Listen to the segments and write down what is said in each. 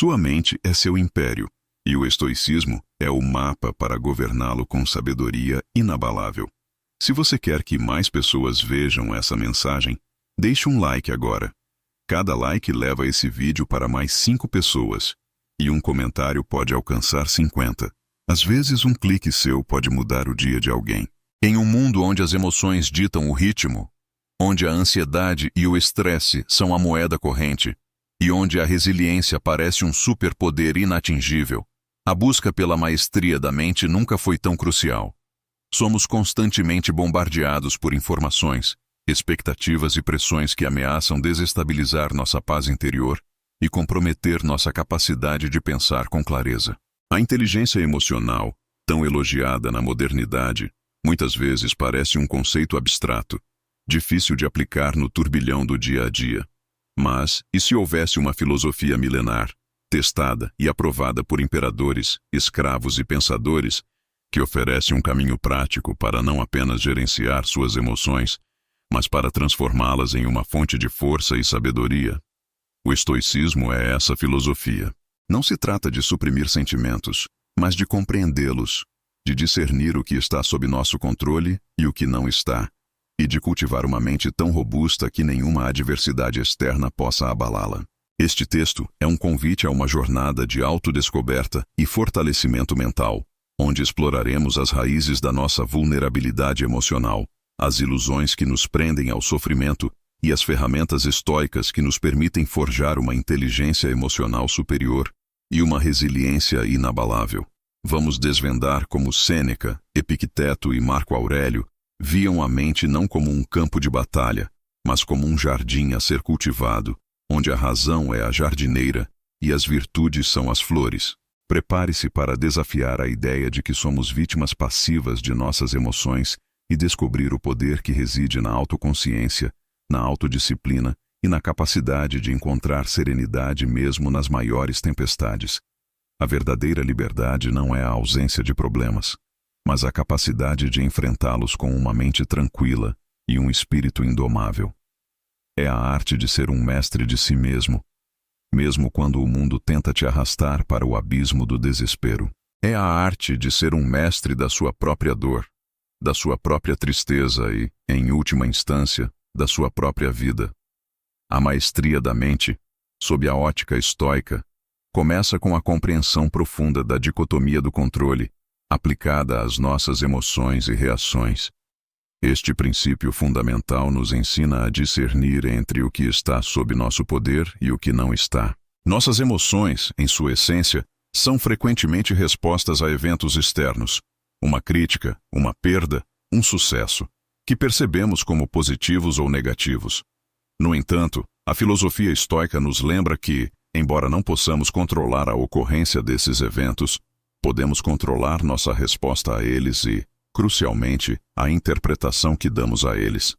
Sua mente é seu império, e o estoicismo é o mapa para governá-lo com sabedoria inabalável. Se você quer que mais pessoas vejam essa mensagem, deixe um like agora. Cada like leva esse vídeo para mais 5 pessoas, e um comentário pode alcançar 50. Às vezes um clique seu pode mudar o dia de alguém. Em um mundo onde as emoções ditam o ritmo, onde a ansiedade e o estresse são a moeda corrente, e onde a resiliência parece um superpoder inatingível, a busca pela maestria da mente nunca foi tão crucial. Somos constantemente bombardeados por informações, expectativas e pressões que ameaçam desestabilizar nossa paz interior e comprometer nossa capacidade de pensar com clareza. A inteligência emocional, tão elogiada na modernidade, muitas vezes parece um conceito abstrato, difícil de aplicar no turbilhão do dia a dia. Mas, e se houvesse uma filosofia milenar, testada e aprovada por imperadores, escravos e pensadores, que oferece um caminho prático para não apenas gerenciar suas emoções, mas para transformá-las em uma fonte de força e sabedoria? O estoicismo é essa filosofia. Não se trata de suprimir sentimentos, mas de compreendê-los, de discernir o que está sob nosso controle e o que não está, e de cultivar uma mente tão robusta que nenhuma adversidade externa possa abalá-la. Este texto é um convite a uma jornada de autodescoberta e fortalecimento mental, onde exploraremos as raízes da nossa vulnerabilidade emocional, as ilusões que nos prendem ao sofrimento e as ferramentas estoicas que nos permitem forjar uma inteligência emocional superior e uma resiliência inabalável. Vamos desvendar como Sêneca, Epicteto e Marco Aurélio viam a mente não como um campo de batalha, mas como um jardim a ser cultivado, onde a razão é a jardineira e as virtudes são as flores. Prepare-se para desafiar a ideia de que somos vítimas passivas de nossas emoções e descobrir o poder que reside na autoconsciência, na autodisciplina e na capacidade de encontrar serenidade mesmo nas maiores tempestades. A verdadeira liberdade não é a ausência de problemas, mas a capacidade de enfrentá-los com uma mente tranquila e um espírito indomável. É a arte de ser um mestre de si mesmo quando o mundo tenta te arrastar para o abismo do desespero. É a arte de ser um mestre da sua própria dor, da sua própria tristeza e, em última instância, da sua própria vida. A maestria da mente, sob a ótica estoica, começa com a compreensão profunda da dicotomia do controle, aplicada às nossas emoções e reações. Este princípio fundamental nos ensina a discernir entre o que está sob nosso poder e o que não está. Nossas emoções, em sua essência, são frequentemente respostas a eventos externos, uma crítica, uma perda, um sucesso, que percebemos como positivos ou negativos. No entanto, a filosofia estoica nos lembra que, embora não possamos controlar a ocorrência desses eventos, podemos controlar nossa resposta a eles e, crucialmente, a interpretação que damos a eles.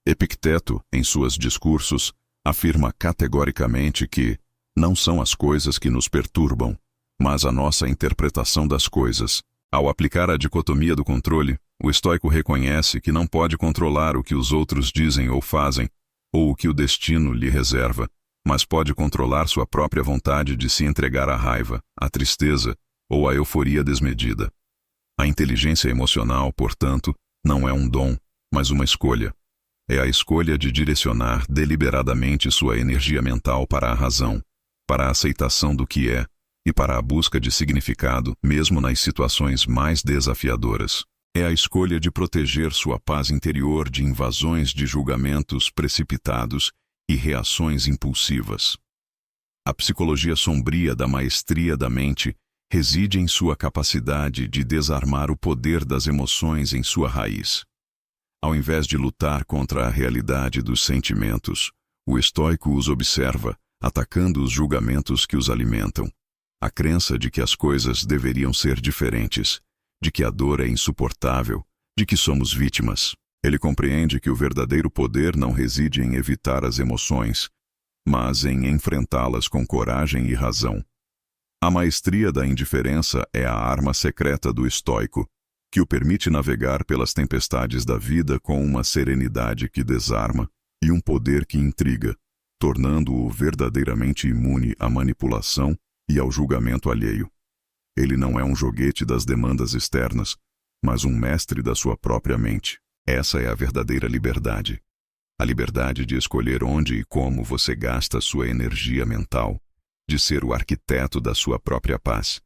Epicteto, em seus discursos, afirma categoricamente que não são as coisas que nos perturbam, mas a nossa interpretação das coisas. Ao aplicar a dicotomia do controle, o estoico reconhece que não pode controlar o que os outros dizem ou fazem, ou o que o destino lhe reserva, mas pode controlar sua própria vontade de se entregar à raiva, à tristeza ou à euforia desmedida. A inteligência emocional, portanto, não é um dom, mas uma escolha. É a escolha de direcionar deliberadamente sua energia mental para a razão, para a aceitação do que é e para a busca de significado, mesmo nas situações mais desafiadoras. É a escolha de proteger sua paz interior de invasões de julgamentos precipitados e reações impulsivas. A psicologia sombria da maestria da mente reside em sua capacidade de desarmar o poder das emoções em sua raiz. Ao invés de lutar contra a realidade dos sentimentos, o estoico os observa, atacando os julgamentos que os alimentam. A crença de que as coisas deveriam ser diferentes, de que a dor é insuportável, de que somos vítimas. Ele compreende que o verdadeiro poder não reside em evitar as emoções, mas em enfrentá-las com coragem e razão. A maestria da indiferença é a arma secreta do estoico, que o permite navegar pelas tempestades da vida com uma serenidade que desarma e um poder que intriga, tornando-o verdadeiramente imune à manipulação e ao julgamento alheio. Ele não é um joguete das demandas externas, mas um mestre da sua própria mente. Essa é a verdadeira liberdade. A liberdade de escolher onde e como você gasta sua energia mental, de ser o arquiteto da sua própria paz,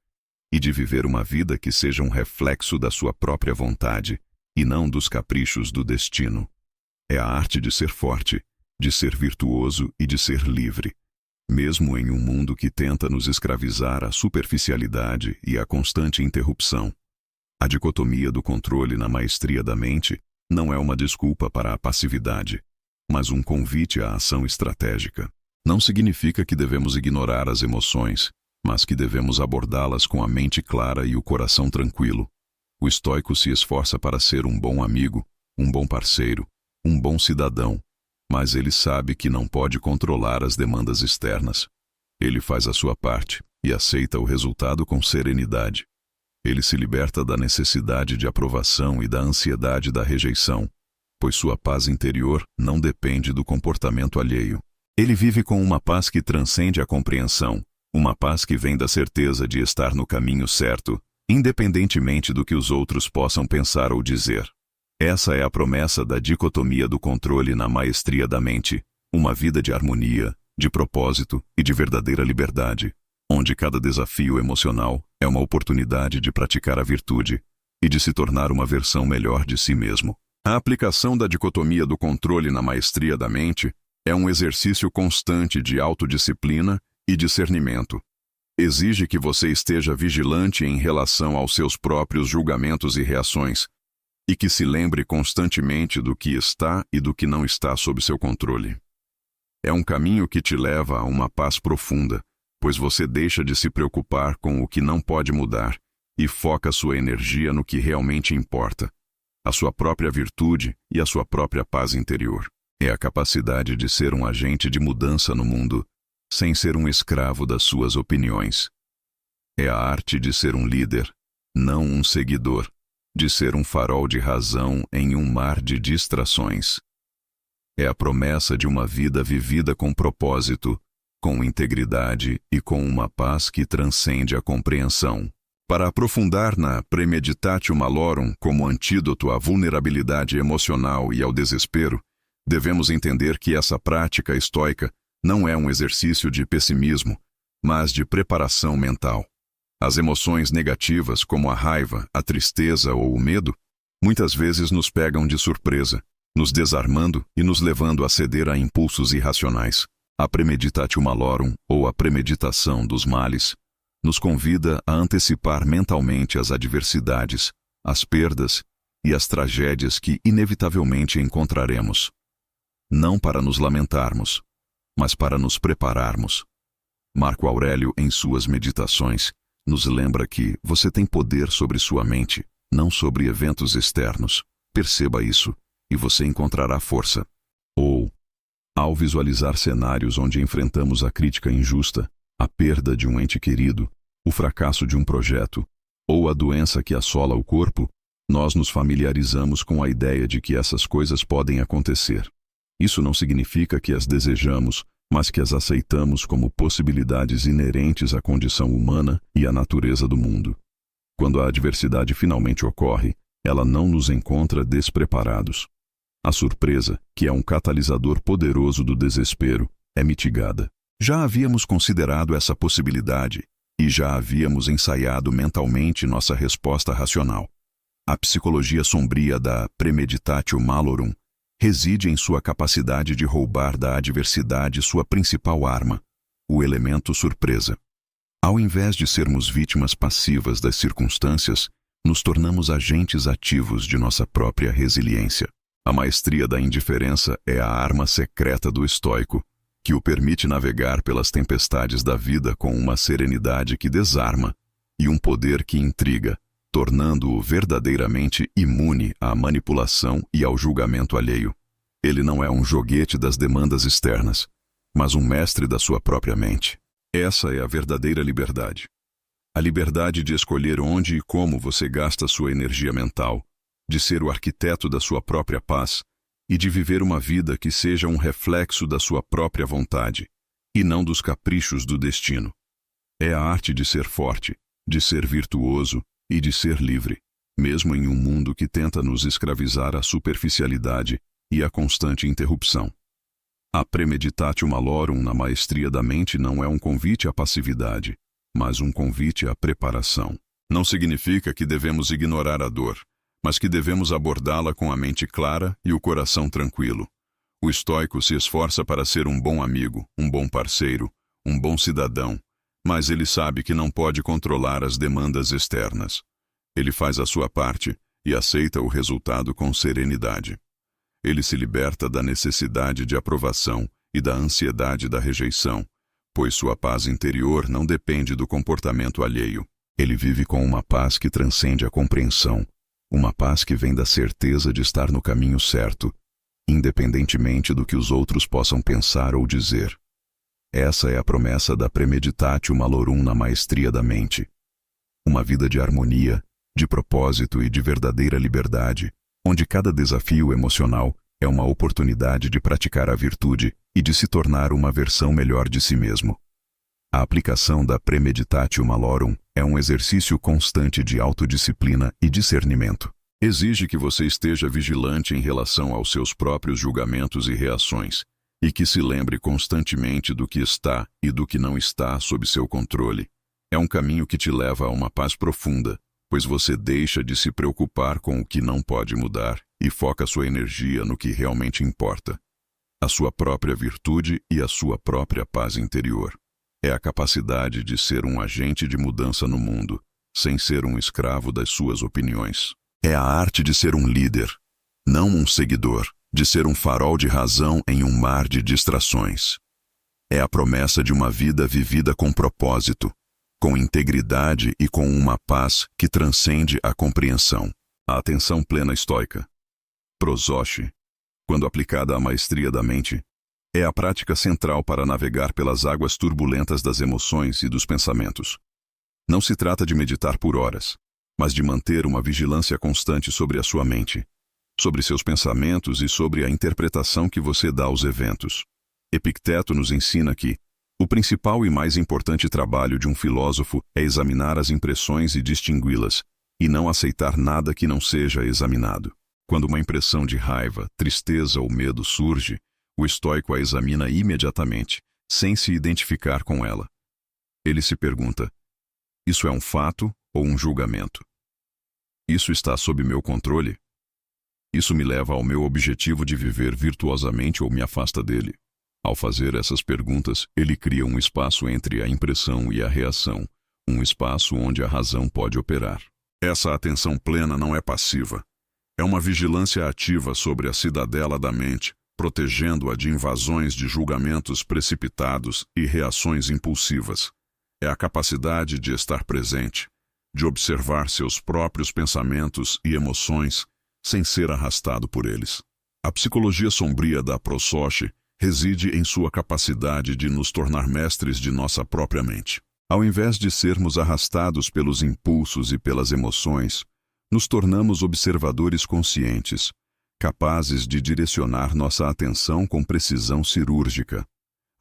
e de viver uma vida que seja um reflexo da sua própria vontade, e não dos caprichos do destino. É a arte de ser forte, de ser virtuoso e de ser livre, mesmo em um mundo que tenta nos escravizar à superficialidade e à constante interrupção. A dicotomia do controle na maestria da mente não é uma desculpa para a passividade, mas um convite à ação estratégica. Não significa que devemos ignorar as emoções, mas que devemos abordá-las com a mente clara e o coração tranquilo. O estoico se esforça para ser um bom amigo, um bom parceiro, um bom cidadão, mas ele sabe que não pode controlar as demandas externas. Ele faz a sua parte e aceita o resultado com serenidade. Ele se liberta da necessidade de aprovação e da ansiedade da rejeição, pois sua paz interior não depende do comportamento alheio. Ele vive com uma paz que transcende a compreensão, uma paz que vem da certeza de estar no caminho certo, independentemente do que os outros possam pensar ou dizer. Essa é a promessa da dicotomia do controle na maestria da mente, uma vida de harmonia, de propósito e de verdadeira liberdade, onde cada desafio emocional é uma oportunidade de praticar a virtude e de se tornar uma versão melhor de si mesmo. A aplicação da dicotomia do controle na maestria da mente é um exercício constante de autodisciplina e discernimento. Exige que você esteja vigilante em relação aos seus próprios julgamentos e reações, e que se lembre constantemente do que está e do que não está sob seu controle. É um caminho que te leva a uma paz profunda, pois você deixa de se preocupar com o que não pode mudar e foca sua energia no que realmente importa, a sua própria virtude e a sua própria paz interior. É a capacidade de ser um agente de mudança no mundo, sem ser um escravo das suas opiniões. É a arte de ser um líder, não um seguidor, de ser um farol de razão em um mar de distrações. É a promessa de uma vida vivida com propósito, com integridade e com uma paz que transcende a compreensão. Para aprofundar na Premeditatio Malorum como antídoto à vulnerabilidade emocional e ao desespero, devemos entender que essa prática estoica não é um exercício de pessimismo, mas de preparação mental. As emoções negativas, como a raiva, a tristeza ou o medo, muitas vezes nos pegam de surpresa, nos desarmando e nos levando a ceder a impulsos irracionais. A Premeditatio Malorum, ou a premeditação dos males, nos convida a antecipar mentalmente as adversidades, as perdas e as tragédias que inevitavelmente encontraremos. Não para nos lamentarmos, mas para nos prepararmos. Marco Aurélio, em suas meditações, nos lembra que você tem poder sobre sua mente, não sobre eventos externos. Perceba isso, e você encontrará força. Ou, ao visualizar cenários onde enfrentamos a crítica injusta, a perda de um ente querido, o fracasso de um projeto, ou a doença que assola o corpo, nós nos familiarizamos com a ideia de que essas coisas podem acontecer. Isso não significa que as desejamos, mas que as aceitamos como possibilidades inerentes à condição humana e à natureza do mundo. Quando a adversidade finalmente ocorre, ela não nos encontra despreparados. A surpresa, que é um catalisador poderoso do desespero, é mitigada. Já havíamos considerado essa possibilidade e já havíamos ensaiado mentalmente nossa resposta racional. A psicologia sombria da Premeditatio Malorum reside em sua capacidade de roubar da adversidade sua principal arma, o elemento surpresa. Ao invés de sermos vítimas passivas das circunstâncias, nos tornamos agentes ativos de nossa própria resiliência. A maestria da indiferença é a arma secreta do estoico, que o permite navegar pelas tempestades da vida com uma serenidade que desarma e um poder que intriga, tornando-o verdadeiramente imune à manipulação e ao julgamento alheio. Ele não é um joguete das demandas externas, mas um mestre da sua própria mente. Essa é a verdadeira liberdade. A liberdade de escolher onde e como você gasta sua energia mental, de ser o arquiteto da sua própria paz e de viver uma vida que seja um reflexo da sua própria vontade, e não dos caprichos do destino. É a arte de ser forte, de ser virtuoso e de ser livre, mesmo em um mundo que tenta nos escravizar à superficialidade e à constante interrupção. A premeditatio malorum na maestria da mente não é um convite à passividade, mas um convite à preparação. Não significa que devemos ignorar a dor, mas que devemos abordá-la com a mente clara e o coração tranquilo. O estoico se esforça para ser um bom amigo, um bom parceiro, um bom cidadão, mas ele sabe que não pode controlar as demandas externas. Ele faz a sua parte e aceita o resultado com serenidade. Ele se liberta da necessidade de aprovação e da ansiedade da rejeição, pois sua paz interior não depende do comportamento alheio. Ele vive com uma paz que transcende a compreensão, uma paz que vem da certeza de estar no caminho certo, independentemente do que os outros possam pensar ou dizer. Essa é a promessa da premeditatio malorum na maestria da mente. Uma vida de harmonia, de propósito e de verdadeira liberdade, onde cada desafio emocional é uma oportunidade de praticar a virtude e de se tornar uma versão melhor de si mesmo. A aplicação da premeditatio malorum é um exercício constante de autodisciplina e discernimento. Exige que você esteja vigilante em relação aos seus próprios julgamentos e reações, e que se lembre constantemente do que está e do que não está sob seu controle. É um caminho que te leva a uma paz profunda, pois você deixa de se preocupar com o que não pode mudar e foca sua energia no que realmente importa: a sua própria virtude e a sua própria paz interior. É a capacidade de ser um agente de mudança no mundo, sem ser um escravo das suas opiniões. É a arte de ser um líder, não um seguidor, de ser um farol de razão em um mar de distrações. É a promessa de uma vida vivida com propósito, com integridade e com uma paz que transcende a compreensão. A atenção plena estoica, prosoche, quando aplicada à maestria da mente, é a prática central para navegar pelas águas turbulentas das emoções e dos pensamentos. Não se trata de meditar por horas, mas de manter uma vigilância constante sobre a sua mente, sobre seus pensamentos e sobre a interpretação que você dá aos eventos. Epicteto nos ensina que o principal e mais importante trabalho de um filósofo é examinar as impressões e distingui-las, e não aceitar nada que não seja examinado. Quando uma impressão de raiva, tristeza ou medo surge, o estoico a examina imediatamente, sem se identificar com ela. Ele se pergunta: isso é um fato ou um julgamento? Isso está sob meu controle? Isso me leva ao meu objetivo de viver virtuosamente ou me afasta dele? Ao fazer essas perguntas, ele cria um espaço entre a impressão e a reação, um espaço onde a razão pode operar. Essa atenção plena não é passiva. É uma vigilância ativa sobre a cidadela da mente, protegendo-a de invasões de julgamentos precipitados e reações impulsivas. É a capacidade de estar presente, de observar seus próprios pensamentos e emoções sem ser arrastado por eles. A psicologia sombria da prosoche reside em sua capacidade de nos tornar mestres de nossa própria mente. Ao invés de sermos arrastados pelos impulsos e pelas emoções, nos tornamos observadores conscientes, capazes de direcionar nossa atenção com precisão cirúrgica.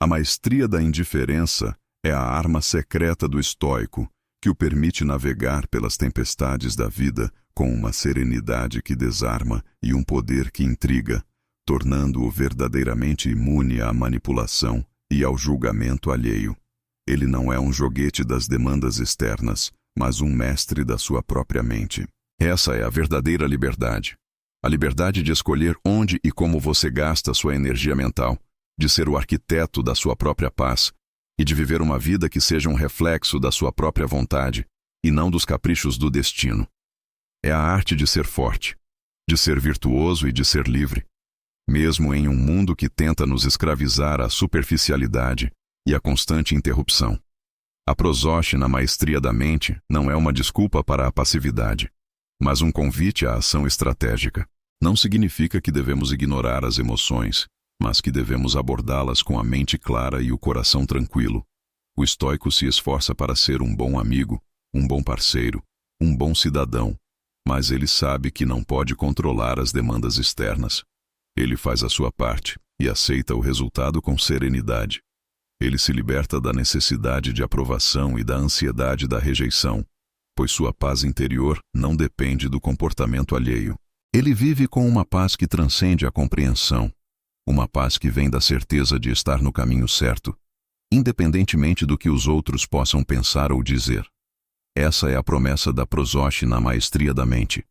A maestria da indiferença é a arma secreta do estoico, que o permite navegar pelas tempestades da vida com uma serenidade que desarma e um poder que intriga, tornando-o verdadeiramente imune à manipulação e ao julgamento alheio. Ele não é um joguete das demandas externas, mas um mestre da sua própria mente. Essa é a verdadeira liberdade. A liberdade de escolher onde e como você gasta sua energia mental, de ser o arquiteto da sua própria paz e de viver uma vida que seja um reflexo da sua própria vontade e não dos caprichos do destino. É a arte de ser forte, de ser virtuoso e de ser livre, mesmo em um mundo que tenta nos escravizar à superficialidade e à constante interrupção. A prosoche na maestria da mente não é uma desculpa para a passividade, mas um convite à ação estratégica. Não significa que devemos ignorar as emoções, mas que devemos abordá-las com a mente clara e o coração tranquilo. O estoico se esforça para ser um bom amigo, um bom parceiro, um bom cidadão, mas ele sabe que não pode controlar as demandas externas. Ele faz a sua parte e aceita o resultado com serenidade. Ele se liberta da necessidade de aprovação e da ansiedade da rejeição, pois sua paz interior não depende do comportamento alheio. Ele vive com uma paz que transcende a compreensão, uma paz que vem da certeza de estar no caminho certo, independentemente do que os outros possam pensar ou dizer. Essa é a promessa da Prososhi na maestria da mente.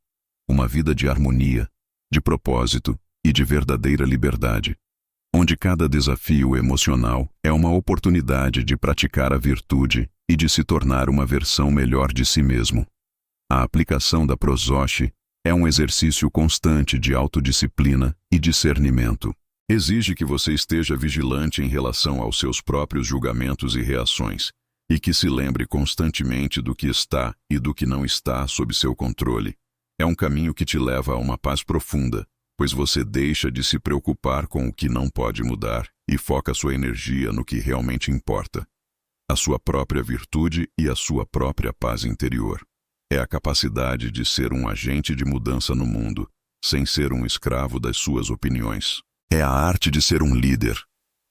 Uma vida de harmonia, de propósito e de verdadeira liberdade, onde cada desafio emocional é uma oportunidade de praticar a virtude e de se tornar uma versão melhor de si mesmo. A aplicação da Prososhi é um exercício constante de autodisciplina e discernimento. Exige que você esteja vigilante em relação aos seus próprios julgamentos e reações, e que se lembre constantemente do que está e do que não está sob seu controle. É um caminho que te leva a uma paz profunda, pois você deixa de se preocupar com o que não pode mudar e foca sua energia no que realmente importa: a sua própria virtude e a sua própria paz interior. É a capacidade de ser um agente de mudança no mundo, sem ser um escravo das suas opiniões. É a arte de ser um líder,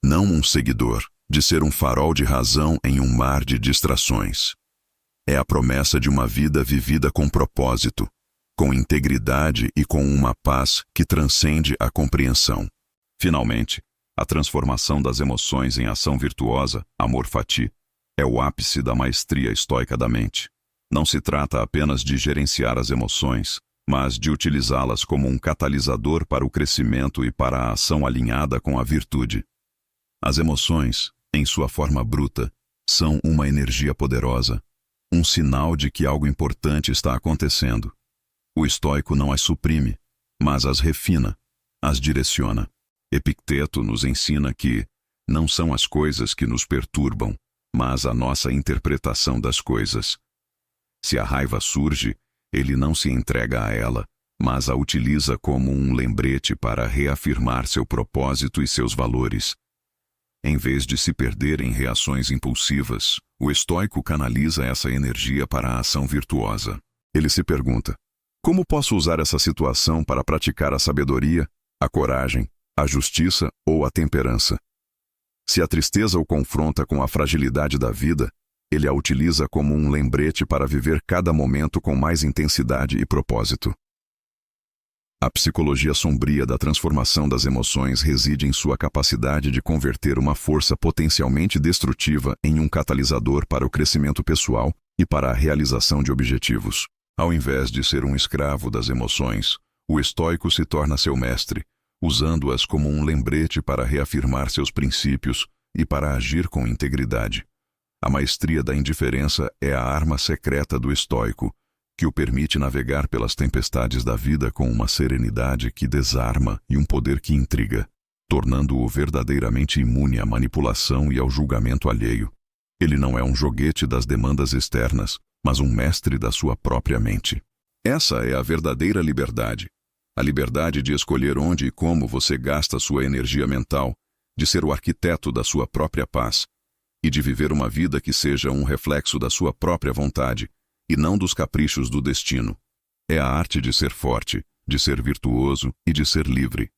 não um seguidor, de ser um farol de razão em um mar de distrações. É a promessa de uma vida vivida com propósito, com integridade e com uma paz que transcende a compreensão. Finalmente, a transformação das emoções em ação virtuosa, amor fati, é o ápice da maestria estoica da mente. Não se trata apenas de gerenciar as emoções, mas de utilizá-las como um catalisador para o crescimento e para a ação alinhada com a virtude. As emoções, em sua forma bruta, são uma energia poderosa, um sinal de que algo importante está acontecendo. O estoico não as suprime, mas as refina, as direciona. Epicteto nos ensina que não são as coisas que nos perturbam, mas a nossa interpretação das coisas. Se a raiva surge, ele não se entrega a ela, mas a utiliza como um lembrete para reafirmar seu propósito e seus valores. Em vez de se perder em reações impulsivas, o estoico canaliza essa energia para a ação virtuosa. Ele se pergunta: como posso usar essa situação para praticar a sabedoria, a coragem, a justiça ou a temperança? Se a tristeza o confronta com a fragilidade da vida, ele a utiliza como um lembrete para viver cada momento com mais intensidade e propósito. A psicologia sombria da transformação das emoções reside em sua capacidade de converter uma força potencialmente destrutiva em um catalisador para o crescimento pessoal e para a realização de objetivos. Ao invés de ser um escravo das emoções, o estoico se torna seu mestre, usando-as como um lembrete para reafirmar seus princípios e para agir com integridade. A maestria da indiferença é a arma secreta do estoico, que o permite navegar pelas tempestades da vida com uma serenidade que desarma e um poder que intriga, tornando-o verdadeiramente imune à manipulação e ao julgamento alheio. Ele não é um joguete das demandas externas, mas um mestre da sua própria mente. Essa é a verdadeira liberdade. A liberdade de escolher onde e como você gasta sua energia mental, de ser o arquiteto da sua própria paz, e de viver uma vida que seja um reflexo da sua própria vontade, e não dos caprichos do destino. É a arte de ser forte, de ser virtuoso e de ser livre,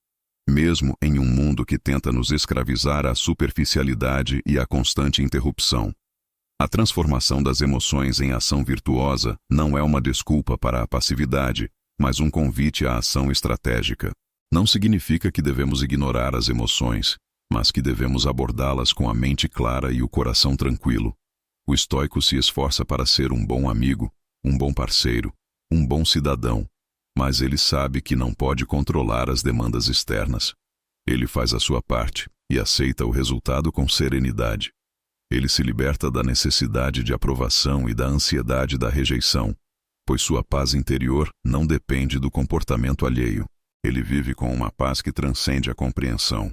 mesmo em um mundo que tenta nos escravizar à superficialidade e à constante interrupção. A transformação das emoções em ação virtuosa não é uma desculpa para a passividade, mas um convite à ação estratégica. Não significa que devemos ignorar as emoções, mas que devemos abordá-las com a mente clara e o coração tranquilo. O estoico se esforça para ser um bom amigo, um bom parceiro, um bom cidadão, mas ele sabe que não pode controlar as demandas externas. Ele faz a sua parte e aceita o resultado com serenidade. Ele se liberta da necessidade de aprovação e da ansiedade da rejeição, pois sua paz interior não depende do comportamento alheio. Ele vive com uma paz que transcende a compreensão,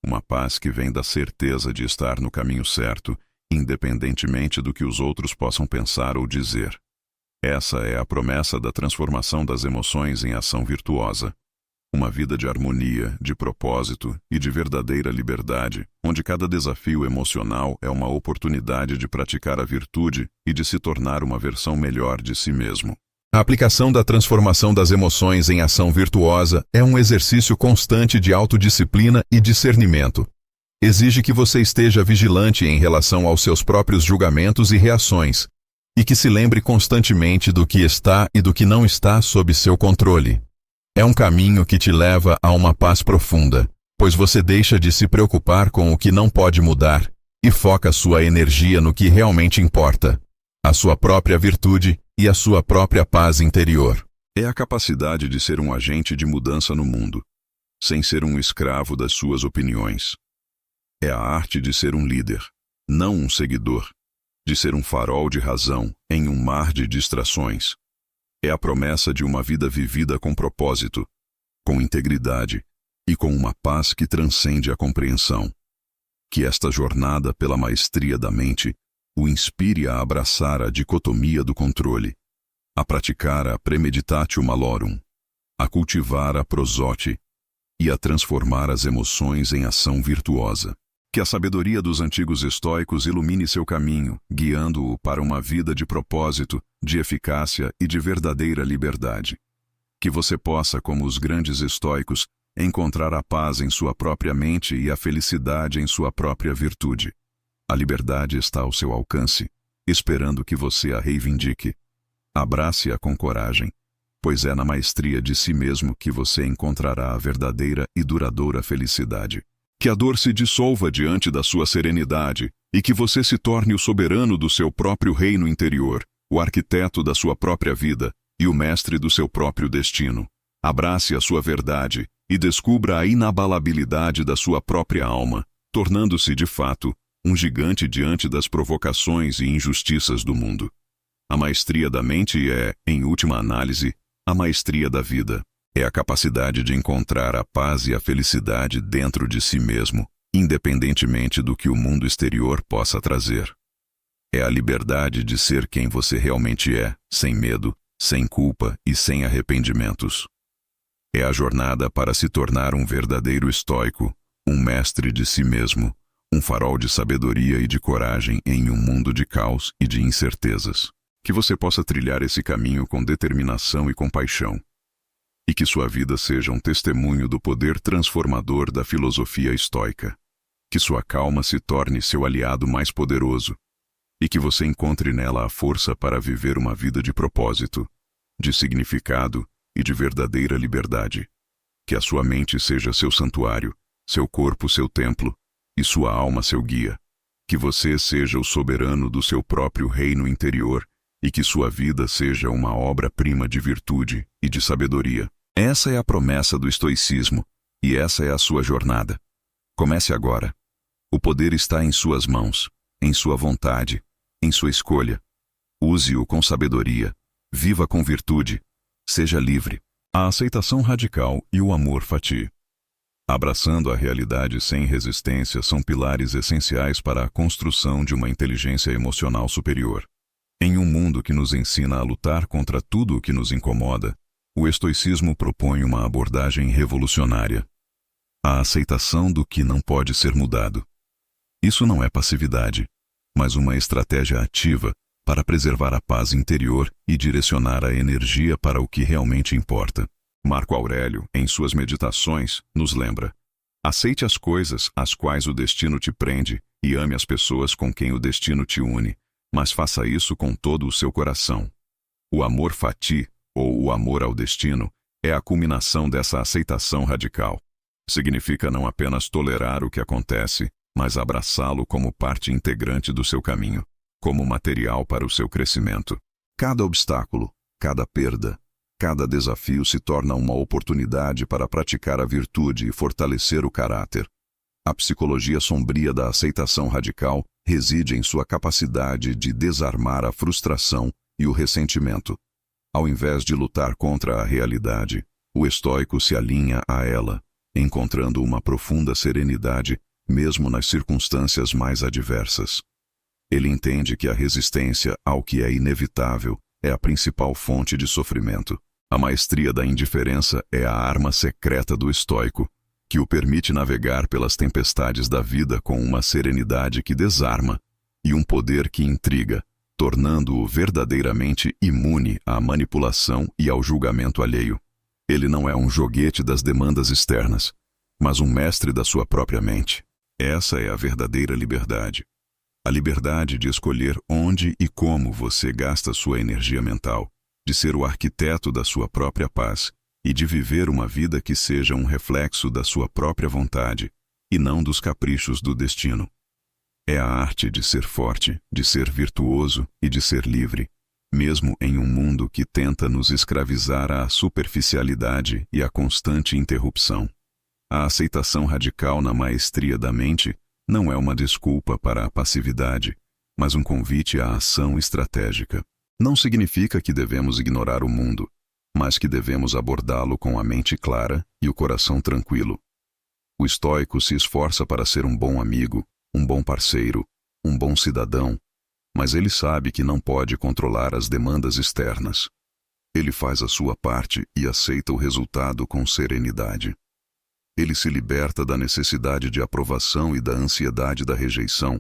uma paz que vem da certeza de estar no caminho certo, independentemente do que os outros possam pensar ou dizer. Essa é a promessa da transformação das emoções em ação virtuosa. Uma vida de harmonia, de propósito e de verdadeira liberdade, onde cada desafio emocional é uma oportunidade de praticar a virtude e de se tornar uma versão melhor de si mesmo. A aplicação da transformação das emoções em ação virtuosa é um exercício constante de autodisciplina e discernimento. Exige que você esteja vigilante em relação aos seus próprios julgamentos e reações, e que se lembre constantemente do que está e do que não está sob seu controle. É um caminho que te leva a uma paz profunda, pois você deixa de se preocupar com o que não pode mudar e foca sua energia no que realmente importa, a sua própria virtude e a sua própria paz interior. É a capacidade de ser um agente de mudança no mundo, sem ser um escravo das suas opiniões. É a arte de ser um líder, não um seguidor, de ser um farol de razão em um mar de distrações. É a promessa de uma vida vivida com propósito, com integridade e com uma paz que transcende a compreensão. Que esta jornada pela maestria da mente o inspire a abraçar a dicotomia do controle, a praticar a premeditatio malorum, a cultivar a prosote e a transformar as emoções em ação virtuosa. Que a sabedoria dos antigos estoicos ilumine seu caminho, guiando-o para uma vida de propósito, de eficácia e de verdadeira liberdade. Que você possa, como os grandes estoicos, encontrar a paz em sua própria mente e a felicidade em sua própria virtude. A liberdade está ao seu alcance, esperando que você a reivindique. Abrace-a com coragem, pois é na maestria de si mesmo que você encontrará a verdadeira e duradoura felicidade. Que a dor se dissolva diante da sua serenidade e que você se torne o soberano do seu próprio reino interior, o arquiteto da sua própria vida e o mestre do seu próprio destino. Abrace a sua verdade e descubra a inabalabilidade da sua própria alma, tornando-se, de fato, um gigante diante das provocações e injustiças do mundo. A maestria da mente é, em última análise, a maestria da vida. É a capacidade de encontrar a paz e a felicidade dentro de si mesmo, independentemente do que o mundo exterior possa trazer. É a liberdade de ser quem você realmente é, sem medo, sem culpa e sem arrependimentos. É a jornada para se tornar um verdadeiro estoico, um mestre de si mesmo, um farol de sabedoria e de coragem em um mundo de caos e de incertezas. Que você possa trilhar esse caminho com determinação e compaixão. E que sua vida seja um testemunho do poder transformador da filosofia estoica. Que sua calma se torne seu aliado mais poderoso. E que você encontre nela a força para viver uma vida de propósito, de significado e de verdadeira liberdade. Que a sua mente seja seu santuário, seu corpo seu templo, e sua alma seu guia. Que você seja o soberano do seu próprio reino interior e que sua vida seja uma obra-prima de virtude e de sabedoria. Essa é a promessa do estoicismo, e essa é a sua jornada. Comece agora. O poder está em suas mãos, em sua vontade, em sua escolha. Use-o com sabedoria, viva com virtude, seja livre. A aceitação radical e o amor fati. Abraçando a realidade sem resistência são pilares essenciais para a construção de uma inteligência emocional superior. Em um mundo que nos ensina a lutar contra tudo o que nos incomoda, o estoicismo propõe uma abordagem revolucionária. A aceitação do que não pode ser mudado. Isso não é passividade, mas uma estratégia ativa para preservar a paz interior e direcionar a energia para o que realmente importa. Marco Aurélio, em suas meditações, nos lembra: aceite as coisas às quais o destino te prende e ame as pessoas com quem o destino te une, mas faça isso com todo o seu coração. O amor fati, ou o amor ao destino, é a culminação dessa aceitação radical. Significa não apenas tolerar o que acontece, mas abraçá-lo como parte integrante do seu caminho, como material para o seu crescimento. Cada obstáculo, cada perda, cada desafio se torna uma oportunidade para praticar a virtude e fortalecer o caráter. A psicologia sombria da aceitação radical reside em sua capacidade de desarmar a frustração e o ressentimento. Ao invés de lutar contra a realidade, o estoico se alinha a ela, encontrando uma profunda serenidade, mesmo nas circunstâncias mais adversas. Ele entende que a resistência ao que é inevitável é a principal fonte de sofrimento. A maestria da indiferença é a arma secreta do estoico, que o permite navegar pelas tempestades da vida com uma serenidade que desarma e um poder que intriga, tornando-o verdadeiramente imune à manipulação e ao julgamento alheio. Ele não é um joguete das demandas externas, mas um mestre da sua própria mente. Essa é a verdadeira liberdade. A liberdade de escolher onde e como você gasta sua energia mental, de ser o arquiteto da sua própria paz e de viver uma vida que seja um reflexo da sua própria vontade e não dos caprichos do destino. É a arte de ser forte, de ser virtuoso e de ser livre, mesmo em um mundo que tenta nos escravizar à superficialidade e à constante interrupção. A aceitação radical na maestria da mente não é uma desculpa para a passividade, mas um convite à ação estratégica. Não significa que devemos ignorar o mundo, mas que devemos abordá-lo com a mente clara e o coração tranquilo. O estoico se esforça para ser um bom amigo, um bom parceiro, um bom cidadão, mas ele sabe que não pode controlar as demandas externas. Ele faz a sua parte e aceita o resultado com serenidade. Ele se liberta da necessidade de aprovação e da ansiedade da rejeição,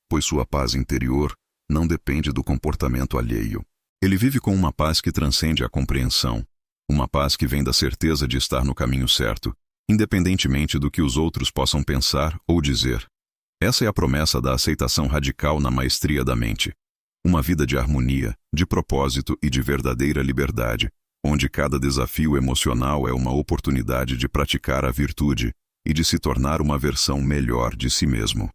pois sua paz interior não depende do comportamento alheio. Ele vive com uma paz que transcende a compreensão, uma paz que vem da certeza de estar no caminho certo, independentemente do que os outros possam pensar ou dizer. Essa é a promessa da aceitação radical na maestria da mente. Uma vida de harmonia, de propósito e de verdadeira liberdade, onde cada desafio emocional é uma oportunidade de praticar a virtude e de se tornar uma versão melhor de si mesmo.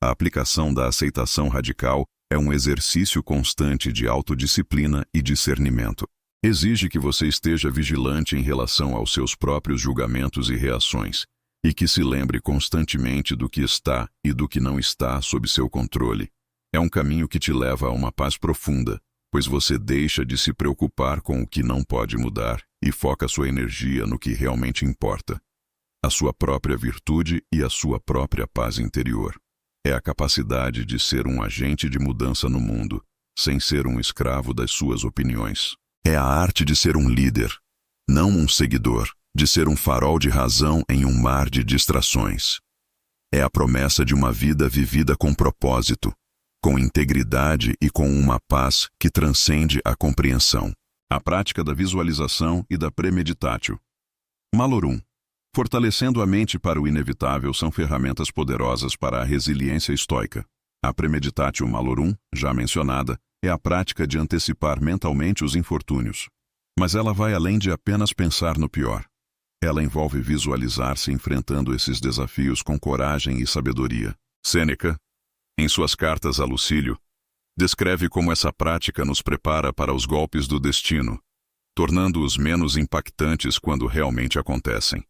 A aplicação da aceitação radical é um exercício constante de autodisciplina e discernimento. Exige que você esteja vigilante em relação aos seus próprios julgamentos e reações, e que se lembre constantemente do que está e do que não está sob seu controle. É um caminho que te leva a uma paz profunda, pois você deixa de se preocupar com o que não pode mudar e foca sua energia no que realmente importa: a sua própria virtude e a sua própria paz interior. É a capacidade de ser um agente de mudança no mundo, sem ser um escravo das suas opiniões. É a arte de ser um líder, não um seguidor, de ser um farol de razão em um mar de distrações. É a promessa de uma vida vivida com propósito, com integridade e com uma paz que transcende a compreensão. A prática da visualização e da premeditatio. Malorum. Fortalecendo a mente para o inevitável são ferramentas poderosas para a resiliência estoica. A premeditatio malorum, já mencionada, é a prática de antecipar mentalmente os infortúnios. Mas ela vai além de apenas pensar no pior. Ela envolve visualizar-se enfrentando esses desafios com coragem e sabedoria. Sêneca, em suas cartas a Lucílio, descreve como essa prática nos prepara para os golpes do destino, tornando-os menos impactantes quando realmente acontecem.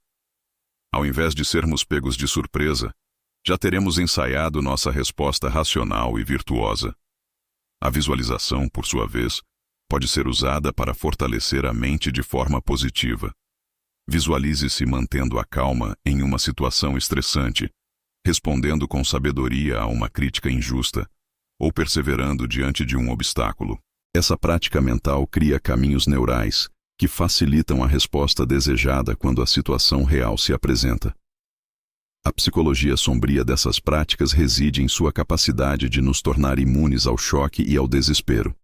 Ao invés de sermos pegos de surpresa, já teremos ensaiado nossa resposta racional e virtuosa. A visualização, por sua vez, pode ser usada para fortalecer a mente de forma positiva. Visualize-se mantendo a calma em uma situação estressante, respondendo com sabedoria a uma crítica injusta, ou perseverando diante de um obstáculo. Essa prática mental cria caminhos neurais que facilitam a resposta desejada quando a situação real se apresenta. A psicologia sombria dessas práticas reside em sua capacidade de nos tornar imunes ao choque e ao desespero.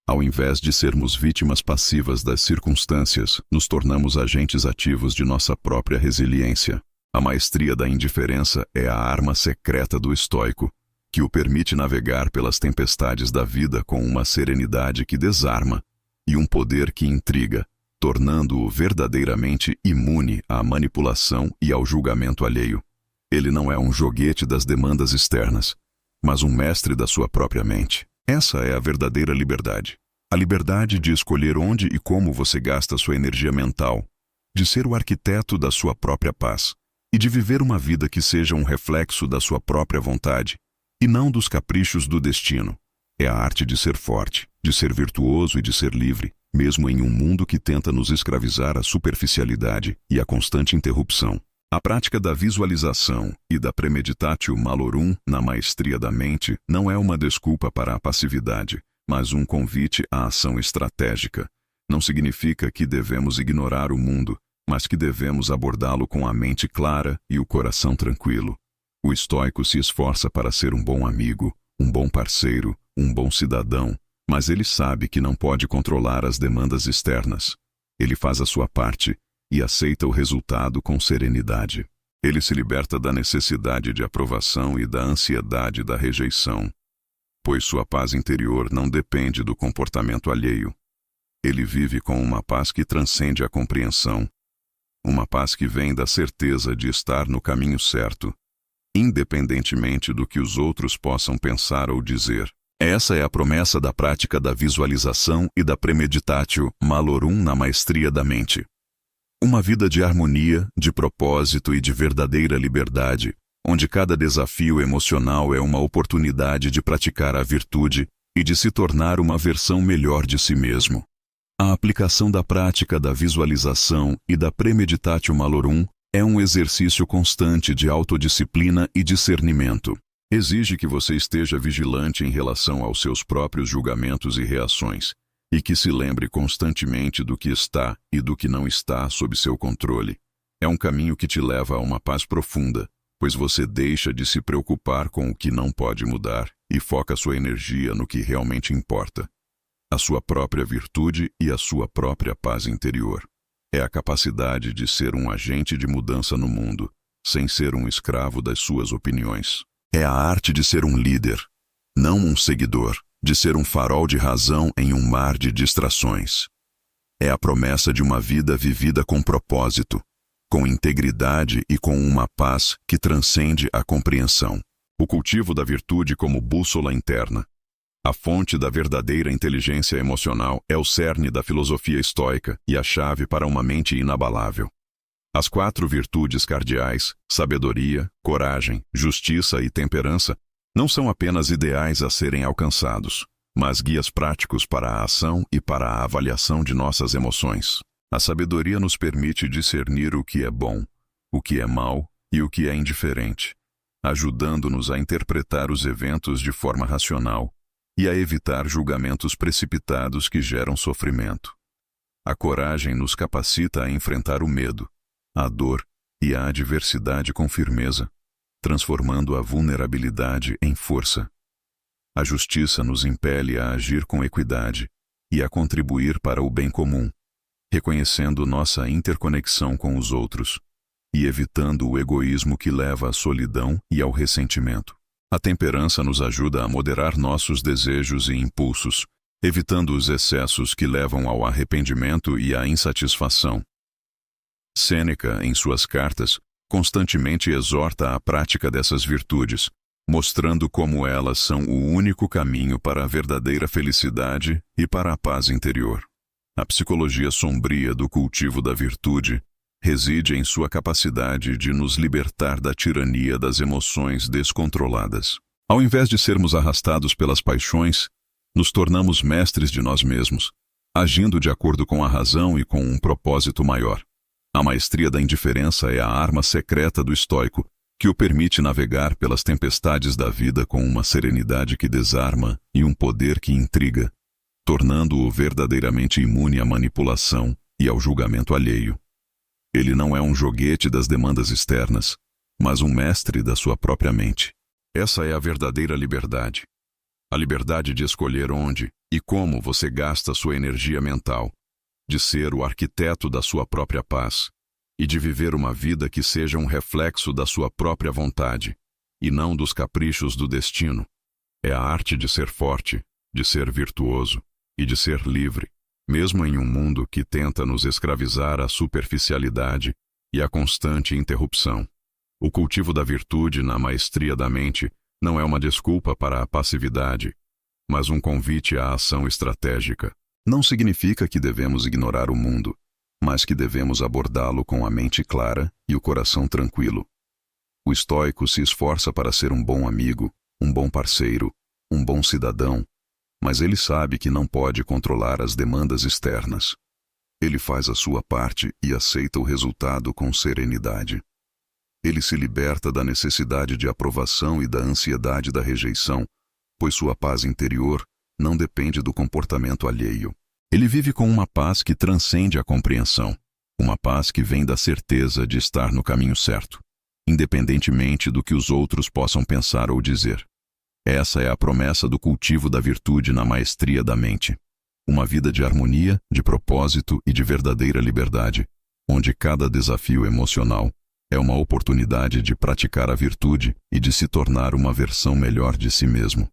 Ao invés de sermos vítimas passivas das circunstâncias, nos tornamos agentes ativos de nossa própria resiliência. A maestria da indiferença é a arma secreta do estoico, que o permite navegar pelas tempestades da vida com uma serenidade que desarma e um poder que intriga, tornando-o verdadeiramente imune à manipulação e ao julgamento alheio. Ele não é um joguete das demandas externas, mas um mestre da sua própria mente. Essa é a verdadeira liberdade. A liberdade de escolher onde e como você gasta sua energia mental, de ser o arquiteto da sua própria paz, e de viver uma vida que seja um reflexo da sua própria vontade, e não dos caprichos do destino. É a arte de ser forte, de ser virtuoso e de ser livre, mesmo em um mundo que tenta nos escravizar à superficialidade e à constante interrupção. A prática da visualização e da premeditatio malorum na maestria da mente não é uma desculpa para a passividade, mas um convite à ação estratégica. Não significa que devemos ignorar o mundo, mas que devemos abordá-lo com a mente clara e o coração tranquilo. O estoico se esforça para ser um bom amigo, um bom parceiro, um bom cidadão, mas ele sabe que não pode controlar as demandas externas. Ele faz a sua parte e aceita o resultado com serenidade. Ele se liberta da necessidade de aprovação e da ansiedade da rejeição, pois sua paz interior não depende do comportamento alheio. Ele vive com uma paz que transcende a compreensão, uma paz que vem da certeza de estar no caminho certo, independentemente do que os outros possam pensar ou dizer. Essa é a promessa da prática da visualização e da premeditatio malorum na maestria da mente. Uma vida de harmonia, de propósito e de verdadeira liberdade, onde cada desafio emocional é uma oportunidade de praticar a virtude e de se tornar uma versão melhor de si mesmo. A aplicação da prática da visualização e da premeditatio malorum é um exercício constante de autodisciplina e discernimento. Exige que você esteja vigilante em relação aos seus próprios julgamentos e reações, e que se lembre constantemente do que está e do que não está sob seu controle. É um caminho que te leva a uma paz profunda, pois você deixa de se preocupar com o que não pode mudar e foca sua energia no que realmente importa: a sua própria virtude e a sua própria paz interior. É a capacidade de ser um agente de mudança no mundo, sem ser um escravo das suas opiniões. É a arte de ser um líder, não um seguidor, de ser um farol de razão em um mar de distrações. É a promessa de uma vida vivida com propósito, com integridade e com uma paz que transcende a compreensão. O cultivo da virtude como bússola interna. A fonte da verdadeira inteligência emocional é o cerne da filosofia estoica e a chave para uma mente inabalável. As 4 virtudes cardeais, sabedoria, coragem, justiça e temperança, não são apenas ideais a serem alcançados, mas guias práticos para a ação e para a avaliação de nossas emoções. A sabedoria nos permite discernir o que é bom, o que é mal e o que é indiferente, ajudando-nos a interpretar os eventos de forma racional e a evitar julgamentos precipitados que geram sofrimento. A coragem nos capacita a enfrentar o medo, a dor e a adversidade com firmeza, transformando a vulnerabilidade em força. A justiça nos impele a agir com equidade e a contribuir para o bem comum, reconhecendo nossa interconexão com os outros e evitando o egoísmo que leva à solidão e ao ressentimento. A temperança nos ajuda a moderar nossos desejos e impulsos, evitando os excessos que levam ao arrependimento e à insatisfação. Sêneca, em suas cartas, constantemente exorta a prática dessas virtudes, mostrando como elas são o único caminho para a verdadeira felicidade e para a paz interior. A psicologia sombria do cultivo da virtude reside em sua capacidade de nos libertar da tirania das emoções descontroladas. Ao invés de sermos arrastados pelas paixões, nos tornamos mestres de nós mesmos, agindo de acordo com a razão e com um propósito maior. A maestria da indiferença é a arma secreta do estoico, que o permite navegar pelas tempestades da vida com uma serenidade que desarma e um poder que intriga, tornando-o verdadeiramente imune à manipulação e ao julgamento alheio. Ele não é um joguete das demandas externas, mas um mestre da sua própria mente. Essa é a verdadeira liberdade. A liberdade de escolher onde e como você gasta sua energia mental, de ser o arquiteto da sua própria paz e de viver uma vida que seja um reflexo da sua própria vontade e não dos caprichos do destino. É a arte de ser forte, de ser virtuoso e de ser livre, mesmo em um mundo que tenta nos escravizar à superficialidade e à constante interrupção. O cultivo da virtude na maestria da mente não é uma desculpa para a passividade, mas um convite à ação estratégica. Não significa que devemos ignorar o mundo, mas que devemos abordá-lo com a mente clara e o coração tranquilo. O estoico se esforça para ser um bom amigo, um bom parceiro, um bom cidadão, mas ele sabe que não pode controlar as demandas externas. Ele faz a sua parte e aceita o resultado com serenidade. Ele se liberta da necessidade de aprovação e da ansiedade da rejeição, pois sua paz interior não depende do comportamento alheio. Ele vive com uma paz que transcende a compreensão, uma paz que vem da certeza de estar no caminho certo, independentemente do que os outros possam pensar ou dizer. Essa é a promessa do cultivo da virtude na maestria da mente. Uma vida de harmonia, de propósito e de verdadeira liberdade, onde cada desafio emocional é uma oportunidade de praticar a virtude e de se tornar uma versão melhor de si mesmo.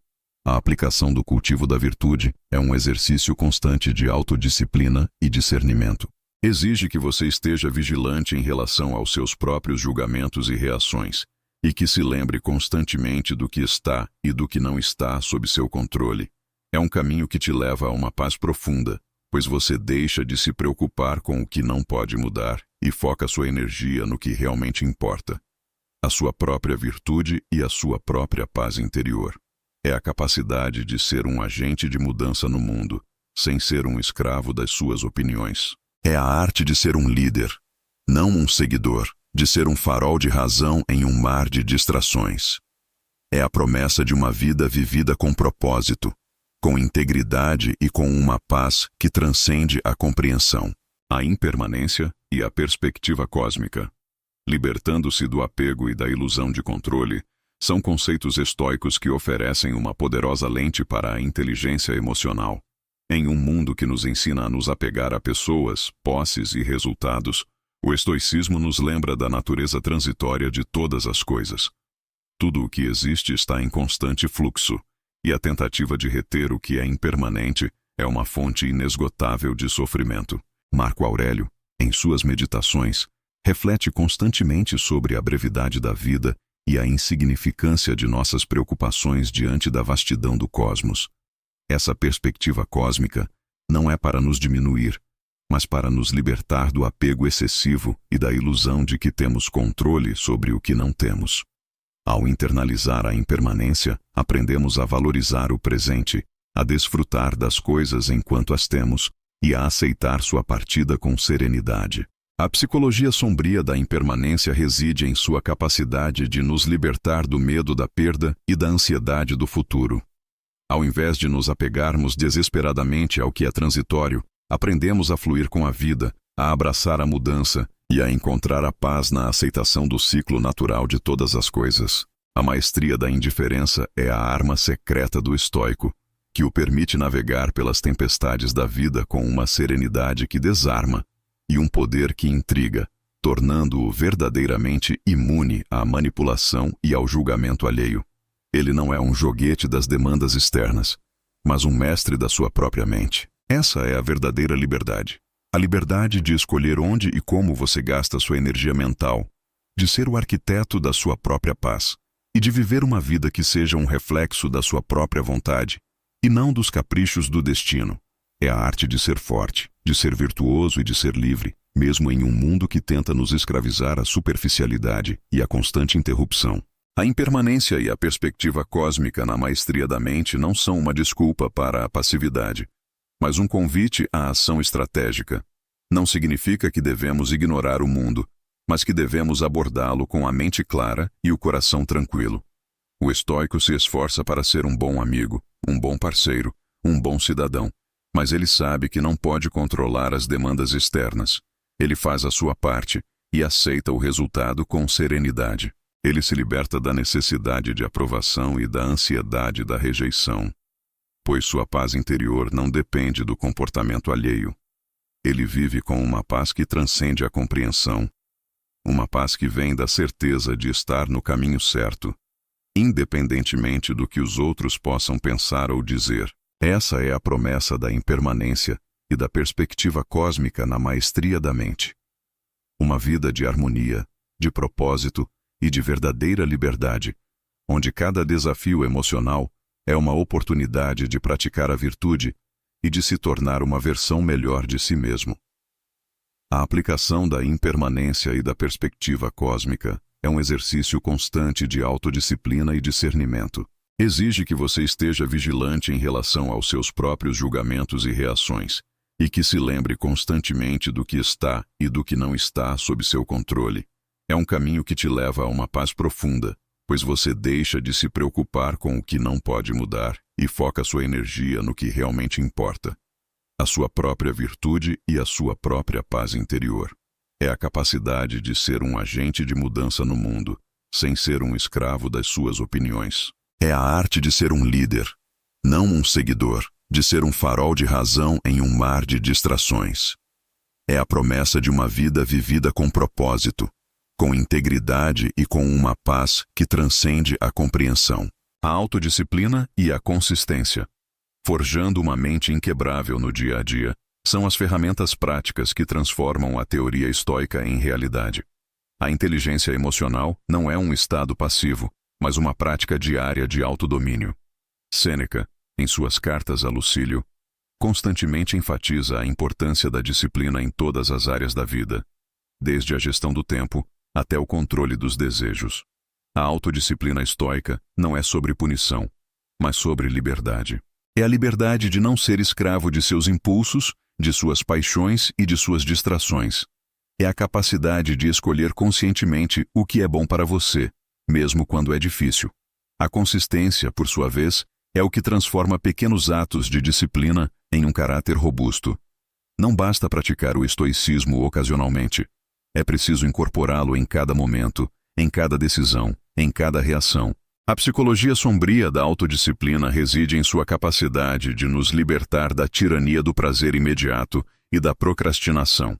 A aplicação do cultivo da virtude é um exercício constante de autodisciplina e discernimento. Exige que você esteja vigilante em relação aos seus próprios julgamentos e reações, e que se lembre constantemente do que está e do que não está sob seu controle. É um caminho que te leva a uma paz profunda, pois você deixa de se preocupar com o que não pode mudar e foca sua energia no que realmente importa: a sua própria virtude e a sua própria paz interior. É a capacidade de ser um agente de mudança no mundo, sem ser um escravo das suas opiniões. É a arte de ser um líder, não um seguidor, de ser um farol de razão em um mar de distrações. É a promessa de uma vida vivida com propósito, com integridade e com uma paz que transcende a compreensão. A impermanência e a perspectiva cósmica. Libertando-se do apego e da ilusão de controle, são conceitos estoicos que oferecem uma poderosa lente para a inteligência emocional. Em um mundo que nos ensina a nos apegar a pessoas, posses e resultados, o estoicismo nos lembra da natureza transitória de todas as coisas. Tudo o que existe está em constante fluxo, e a tentativa de reter o que é impermanente é uma fonte inesgotável de sofrimento. Marco Aurélio, em suas meditações, reflete constantemente sobre a brevidade da vida e a insignificância de nossas preocupações diante da vastidão do cosmos. Essa perspectiva cósmica não é para nos diminuir, mas para nos libertar do apego excessivo e da ilusão de que temos controle sobre o que não temos. Ao internalizar a impermanência, aprendemos a valorizar o presente, a desfrutar das coisas enquanto as temos e a aceitar sua partida com serenidade. A psicologia sombria da impermanência reside em sua capacidade de nos libertar do medo da perda e da ansiedade do futuro. Ao invés de nos apegarmos desesperadamente ao que é transitório, aprendemos a fluir com a vida, a abraçar a mudança e a encontrar a paz na aceitação do ciclo natural de todas as coisas. A maestria da indiferença é a arma secreta do estoico, que o permite navegar pelas tempestades da vida com uma serenidade que desarma e um poder que intriga, tornando-o verdadeiramente imune à manipulação e ao julgamento alheio. Ele não é um joguete das demandas externas, mas um mestre da sua própria mente. Essa é a verdadeira liberdade. A liberdade de escolher onde e como você gasta sua energia mental, de ser o arquiteto da sua própria paz, e de viver uma vida que seja um reflexo da sua própria vontade, e não dos caprichos do destino. É a arte de ser forte, de ser virtuoso e de ser livre, mesmo em um mundo que tenta nos escravizar à superficialidade e à constante interrupção. A impermanência e a perspectiva cósmica na maestria da mente não são uma desculpa para a passividade, mas um convite à ação estratégica. Não significa que devemos ignorar o mundo, mas que devemos abordá-lo com a mente clara e o coração tranquilo. O estoico se esforça para ser um bom amigo, um bom parceiro, um bom cidadão, mas ele sabe que não pode controlar as demandas externas. Ele faz a sua parte e aceita o resultado com serenidade. Ele se liberta da necessidade de aprovação e da ansiedade da rejeição, pois sua paz interior não depende do comportamento alheio. Ele vive com uma paz que transcende a compreensão, uma paz que vem da certeza de estar no caminho certo, independentemente do que os outros possam pensar ou dizer. Essa é a promessa da impermanência e da perspectiva cósmica na maestria da mente. Uma vida de harmonia, de propósito e de verdadeira liberdade, onde cada desafio emocional é uma oportunidade de praticar a virtude e de se tornar uma versão melhor de si mesmo. A aplicação da impermanência e da perspectiva cósmica é um exercício constante de autodisciplina e discernimento. Exige que você esteja vigilante em relação aos seus próprios julgamentos e reações, e que se lembre constantemente do que está e do que não está sob seu controle. É um caminho que te leva a uma paz profunda, pois você deixa de se preocupar com o que não pode mudar e foca sua energia no que realmente importa: a sua própria virtude e a sua própria paz interior. É a capacidade de ser um agente de mudança no mundo, sem ser um escravo das suas opiniões. É a arte de ser um líder, não um seguidor, de ser um farol de razão em um mar de distrações. É a promessa de uma vida vivida com propósito, com integridade e com uma paz que transcende a compreensão. A autodisciplina e a consistência, forjando uma mente inquebrável no dia a dia, são as ferramentas práticas que transformam a teoria estoica em realidade. A inteligência emocional não é um estado passivo, mas uma prática diária de autodomínio. Sêneca, em suas cartas a Lucílio, constantemente enfatiza a importância da disciplina em todas as áreas da vida, desde a gestão do tempo até o controle dos desejos. A autodisciplina estoica não é sobre punição, mas sobre liberdade. É a liberdade de não ser escravo de seus impulsos, de suas paixões e de suas distrações. É a capacidade de escolher conscientemente o que é bom para você, mesmo quando é difícil. A consistência, por sua vez, é o que transforma pequenos atos de disciplina em um caráter robusto. Não basta praticar o estoicismo ocasionalmente. É preciso incorporá-lo em cada momento, em cada decisão, em cada reação. A psicologia sombria da autodisciplina reside em sua capacidade de nos libertar da tirania do prazer imediato e da procrastinação.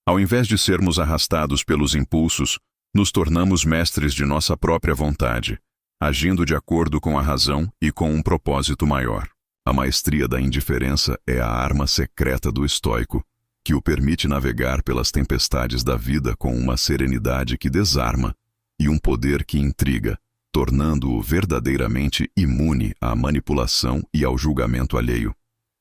Ao invés de sermos arrastados pelos impulsos, nos tornamos mestres de nossa própria vontade, agindo de acordo com a razão e com um propósito maior. A maestria da indiferença é a arma secreta do estoico, que o permite navegar pelas tempestades da vida com uma serenidade que desarma e um poder que intriga, tornando-o verdadeiramente imune à manipulação e ao julgamento alheio.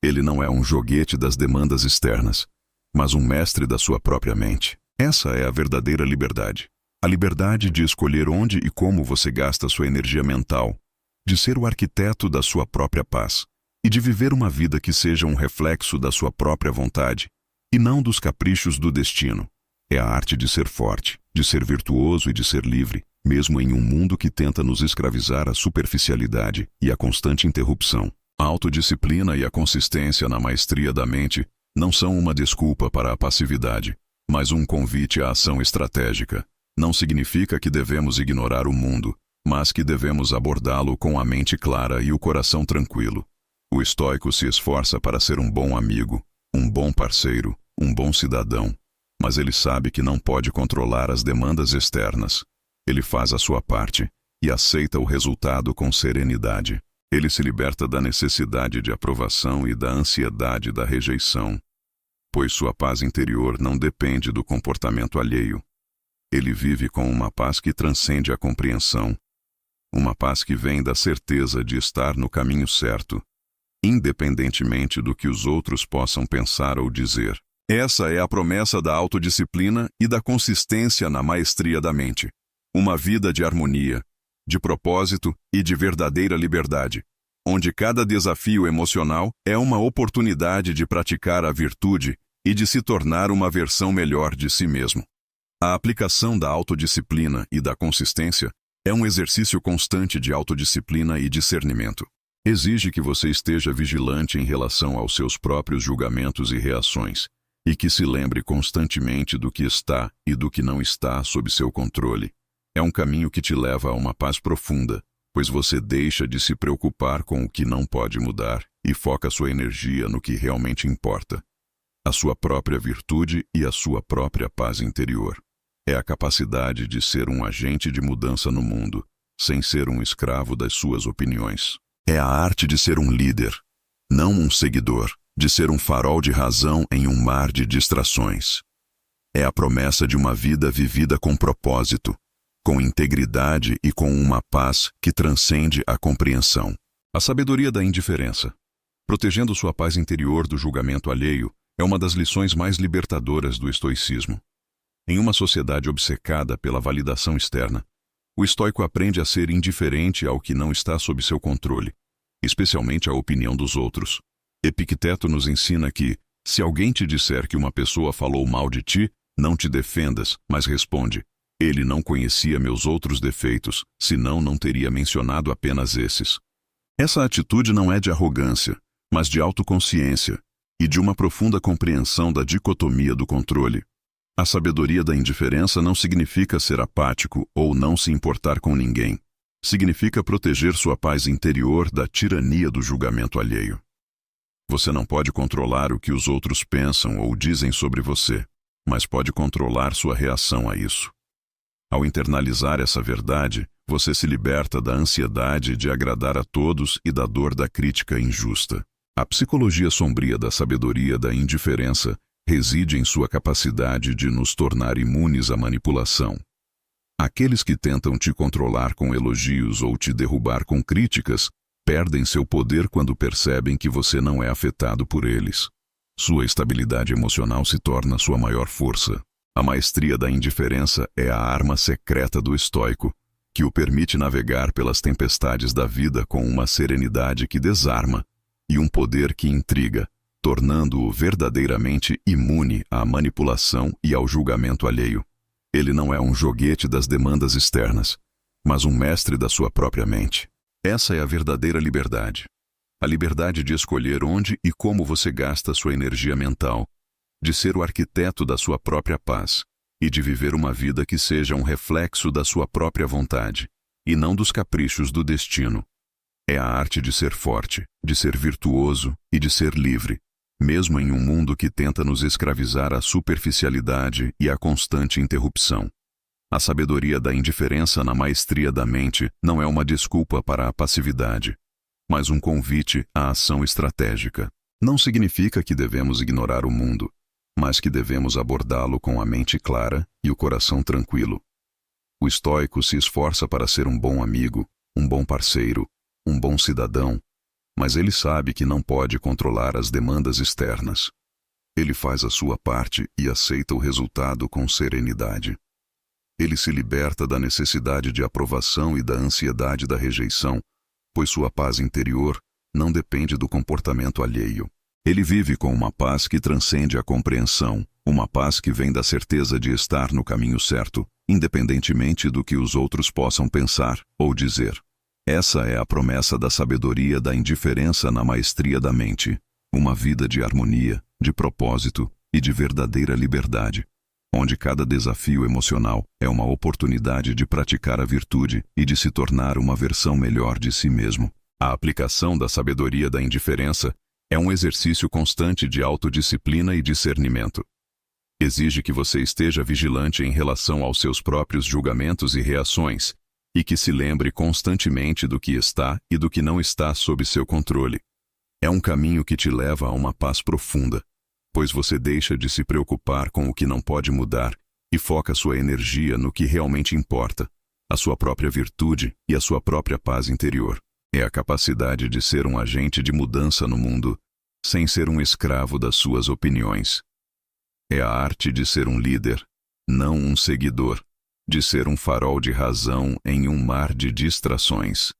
Ele não é um joguete das demandas externas, mas um mestre da sua própria mente. Essa é a verdadeira liberdade. A liberdade de escolher onde e como você gasta sua energia mental, de ser o arquiteto da sua própria paz, e de viver uma vida que seja um reflexo da sua própria vontade, e não dos caprichos do destino. É a arte de ser forte, de ser virtuoso e de ser livre, mesmo em um mundo que tenta nos escravizar à superficialidade e à constante interrupção. A autodisciplina e a consistência na maestria da mente não são uma desculpa para a passividade, mas um convite à ação estratégica. Não significa que devemos ignorar o mundo, mas que devemos abordá-lo com a mente clara e o coração tranquilo. O estoico se esforça para ser um bom amigo, um bom parceiro, um bom cidadão, mas ele sabe que não pode controlar as demandas externas. Ele faz a sua parte e aceita o resultado com serenidade. Ele se liberta da necessidade de aprovação e da ansiedade da rejeição, pois sua paz interior não depende do comportamento alheio. Ele vive com uma paz que transcende a compreensão, uma paz que vem da certeza de estar no caminho certo, independentemente do que os outros possam pensar ou dizer. Essa é a promessa da autodisciplina e da consistência na maestria da mente. Uma vida de harmonia, de propósito e de verdadeira liberdade, onde cada desafio emocional é uma oportunidade de praticar a virtude e de se tornar uma versão melhor de si mesmo. A aplicação da autodisciplina e da consistência é um exercício constante de autodisciplina e discernimento. Exige que você esteja vigilante em relação aos seus próprios julgamentos e reações, e que se lembre constantemente do que está e do que não está sob seu controle. É um caminho que te leva a uma paz profunda, pois você deixa de se preocupar com o que não pode mudar e foca sua energia no que realmente importa: a sua própria virtude e a sua própria paz interior. É a capacidade de ser um agente de mudança no mundo, sem ser um escravo das suas opiniões. É a arte de ser um líder, não um seguidor, de ser um farol de razão em um mar de distrações. É a promessa de uma vida vivida com propósito, com integridade e com uma paz que transcende a compreensão. A sabedoria da indiferença, protegendo sua paz interior do julgamento alheio, é uma das lições mais libertadoras do estoicismo. Em uma sociedade obcecada pela validação externa, o estoico aprende a ser indiferente ao que não está sob seu controle, especialmente a opinião dos outros. Epicteto nos ensina que, se alguém te disser que uma pessoa falou mal de ti, não te defendas, mas responde: ele não conhecia meus outros defeitos, senão não teria mencionado apenas esses. Essa atitude não é de arrogância, mas de autoconsciência e de uma profunda compreensão da dicotomia do controle. A sabedoria da indiferença não significa ser apático ou não se importar com ninguém. Significa proteger sua paz interior da tirania do julgamento alheio. Você não pode controlar o que os outros pensam ou dizem sobre você, mas pode controlar sua reação a isso. Ao internalizar essa verdade, você se liberta da ansiedade de agradar a todos e da dor da crítica injusta. A psicologia sombria da sabedoria da indiferença reside em sua capacidade de nos tornar imunes à manipulação. Aqueles que tentam te controlar com elogios ou te derrubar com críticas perdem seu poder quando percebem que você não é afetado por eles. Sua estabilidade emocional se torna sua maior força. A maestria da indiferença é a arma secreta do estoico, que o permite navegar pelas tempestades da vida com uma serenidade que desarma e um poder que intriga, tornando-o verdadeiramente imune à manipulação e ao julgamento alheio. Ele não é um joguete das demandas externas, mas um mestre da sua própria mente. Essa é a verdadeira liberdade. A liberdade de escolher onde e como você gasta sua energia mental, de ser o arquiteto da sua própria paz e de viver uma vida que seja um reflexo da sua própria vontade e não dos caprichos do destino. É a arte de ser forte, de ser virtuoso e de ser livre, mesmo em um mundo que tenta nos escravizar à superficialidade e à constante interrupção. A sabedoria da indiferença na maestria da mente não é uma desculpa para a passividade, mas um convite à ação estratégica. Não significa que devemos ignorar o mundo, mas que devemos abordá-lo com a mente clara e o coração tranquilo. O estoico se esforça para ser um bom amigo, um bom parceiro, um bom cidadão, mas ele sabe que não pode controlar as demandas externas. Ele faz a sua parte e aceita o resultado com serenidade. Ele se liberta da necessidade de aprovação e da ansiedade da rejeição, pois sua paz interior não depende do comportamento alheio. Ele vive com uma paz que transcende a compreensão, uma paz que vem da certeza de estar no caminho certo, independentemente do que os outros possam pensar ou dizer. Essa é a promessa da sabedoria da indiferença na maestria da mente, uma vida de harmonia, de propósito e de verdadeira liberdade, onde cada desafio emocional é uma oportunidade de praticar a virtude e de se tornar uma versão melhor de si mesmo. A aplicação da sabedoria da indiferença é um exercício constante de autodisciplina e discernimento. Exige que você esteja vigilante em relação aos seus próprios julgamentos e reações, e que se lembre constantemente do que está e do que não está sob seu controle. É um caminho que te leva a uma paz profunda, pois você deixa de se preocupar com o que não pode mudar e foca sua energia no que realmente importa, a sua própria virtude e a sua própria paz interior. É a capacidade de ser um agente de mudança no mundo, sem ser um escravo das suas opiniões. É a arte de ser um líder, não um seguidor, de ser um farol de razão em um mar de distrações.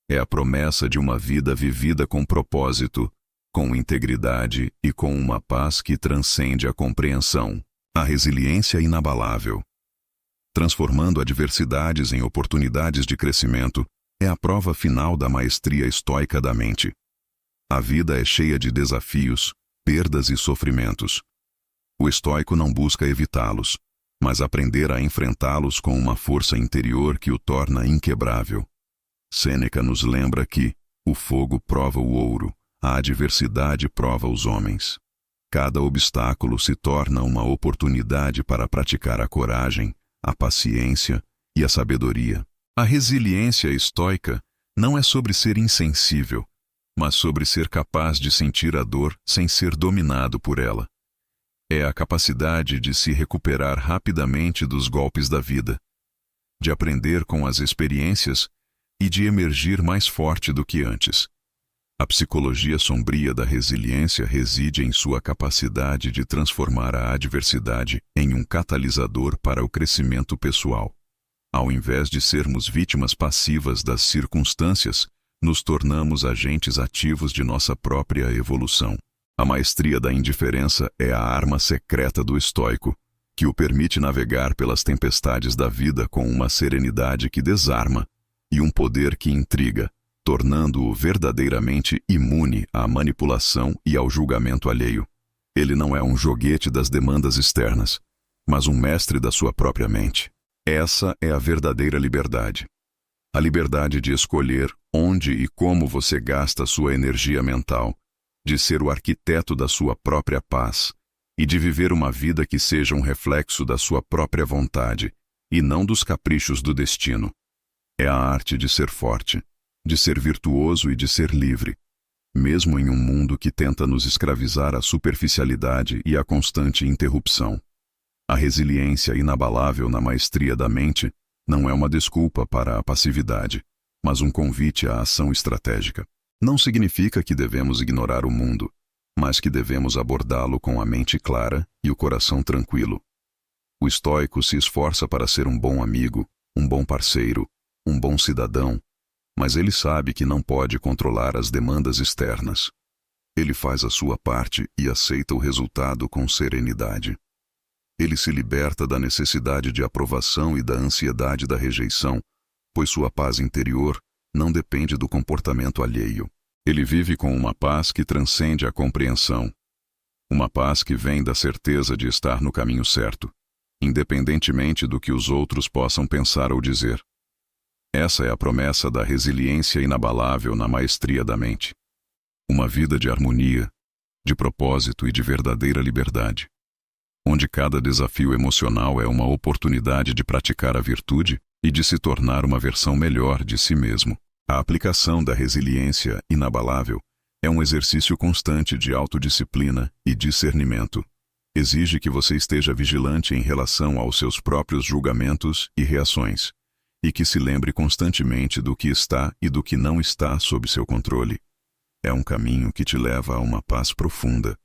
É a promessa de uma vida vivida com propósito, com integridade e com uma paz que transcende a compreensão. A resiliência inabalável. Transformando adversidades em oportunidades de crescimento, é a prova final da maestria estoica da mente. A vida é cheia de desafios, perdas e sofrimentos. O estoico não busca evitá-los, mas aprender a enfrentá-los com uma força interior que o torna inquebrável. Sêneca nos lembra que o fogo prova o ouro, a adversidade prova os homens. Cada obstáculo se torna uma oportunidade para praticar a coragem, a paciência e a sabedoria. A resiliência estoica não é sobre ser insensível, mas sobre ser capaz de sentir a dor sem ser dominado por ela. É a capacidade de se recuperar rapidamente dos golpes da vida, de aprender com as experiências e de emergir mais forte do que antes. A psicologia sombria da resiliência reside em sua capacidade de transformar a adversidade em um catalisador para o crescimento pessoal. Ao invés de sermos vítimas passivas das circunstâncias, nos tornamos agentes ativos de nossa própria evolução. A maestria da indiferença é a arma secreta do estoico, que o permite navegar pelas tempestades da vida com uma serenidade que desarma e um poder que intriga, tornando-o verdadeiramente imune à manipulação e ao julgamento alheio. Ele não é um joguete das demandas externas, mas um mestre da sua própria mente. Essa é a verdadeira liberdade. A liberdade de escolher onde e como você gasta sua energia mental, de ser o arquiteto da sua própria paz e de viver uma vida que seja um reflexo da sua própria vontade e não dos caprichos do destino. É a arte de ser forte, de ser virtuoso e de ser livre, mesmo em um mundo que tenta nos escravizar à superficialidade e à constante interrupção. A resiliência inabalável na maestria da mente não é uma desculpa para a passividade, mas um convite à ação estratégica. Não significa que devemos ignorar o mundo, mas que devemos abordá-lo com a mente clara e o coração tranquilo. O estoico se esforça para ser um bom amigo, um bom parceiro, um bom cidadão, mas ele sabe que não pode controlar as demandas externas. Ele faz a sua parte e aceita o resultado com serenidade. Ele se liberta da necessidade de aprovação e da ansiedade da rejeição, pois sua paz interior não depende do comportamento alheio. Ele vive com uma paz que transcende a compreensão. Uma paz que vem da certeza de estar no caminho certo, independentemente do que os outros possam pensar ou dizer. Essa é a promessa da resiliência inabalável na maestria da mente. Uma vida de harmonia, de propósito e de verdadeira liberdade, onde cada desafio emocional é uma oportunidade de praticar a virtude e de se tornar uma versão melhor de si mesmo. A aplicação da resiliência inabalável é um exercício constante de autodisciplina e discernimento. Exige que você esteja vigilante em relação aos seus próprios julgamentos e reações, e que se lembre constantemente do que está e do que não está sob seu controle. É um caminho que te leva a uma paz profunda,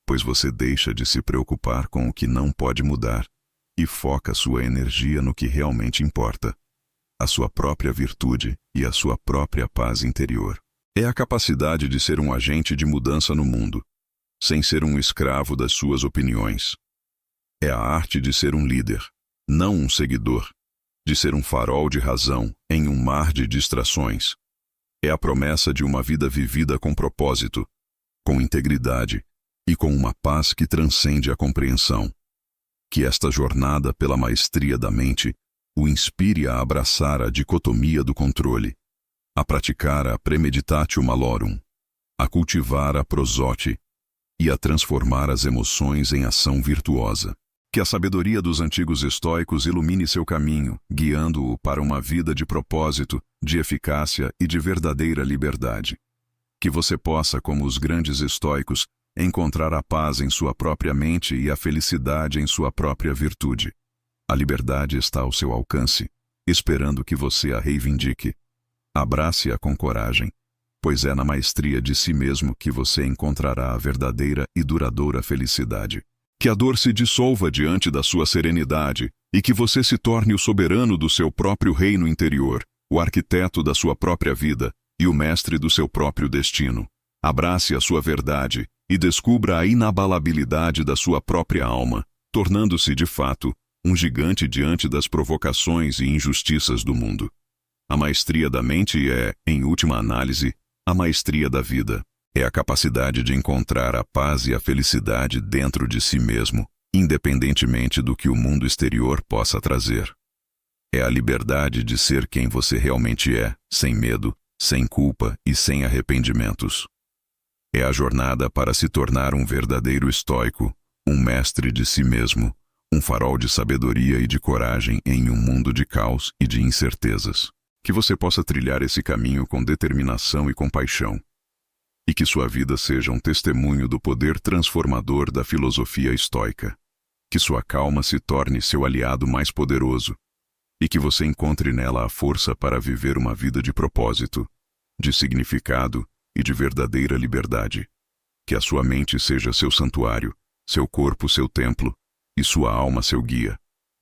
pois você deixa de se preocupar com o que não pode mudar e foca sua energia no que realmente importa, a sua própria virtude e a sua própria paz interior. É a capacidade de ser um agente de mudança no mundo, sem ser um escravo das suas opiniões. É a arte de ser um líder, não um seguidor, de ser um farol de razão em um mar de distrações. É a promessa de uma vida vivida com propósito, com integridade e com uma paz que transcende a compreensão. Que esta jornada pela maestria da mente o inspire a abraçar a dicotomia do controle, a praticar a premeditatio malorum, a cultivar a prosote e a transformar as emoções em ação virtuosa. Que a sabedoria dos antigos estoicos ilumine seu caminho, guiando-o para uma vida de propósito, de eficácia e de verdadeira liberdade. Que você possa, como os grandes estoicos, encontrar a paz em sua própria mente e a felicidade em sua própria virtude. A liberdade está ao seu alcance, esperando que você a reivindique. Abrace-a com coragem, pois é na maestria de si mesmo que você encontrará a verdadeira e duradoura felicidade. Que a dor se dissolva diante da sua serenidade e que você se torne o soberano do seu próprio reino interior, o arquiteto da sua própria vida e o mestre do seu próprio destino. Abrace a sua verdade e descubra a inabalabilidade da sua própria alma, tornando-se, de fato, um gigante diante das provocações e injustiças do mundo. A maestria da mente é, em última análise, a maestria da vida. É a capacidade de encontrar a paz e a felicidade dentro de si mesmo, independentemente do que o mundo exterior possa trazer. É a liberdade de ser quem você realmente é, sem medo, sem culpa e sem arrependimentos. É a jornada para se tornar um verdadeiro estoico, um mestre de si mesmo, um farol de sabedoria e de coragem em um mundo de caos e de incertezas. Que você possa trilhar esse caminho com determinação e compaixão. E que sua vida seja um testemunho do poder transformador da filosofia estoica. Que sua calma se torne seu aliado mais poderoso. E que você encontre nela a força para viver uma vida de propósito, de significado e de verdadeira liberdade. Que a sua mente seja seu santuário, seu corpo seu templo, e sua alma seu guia.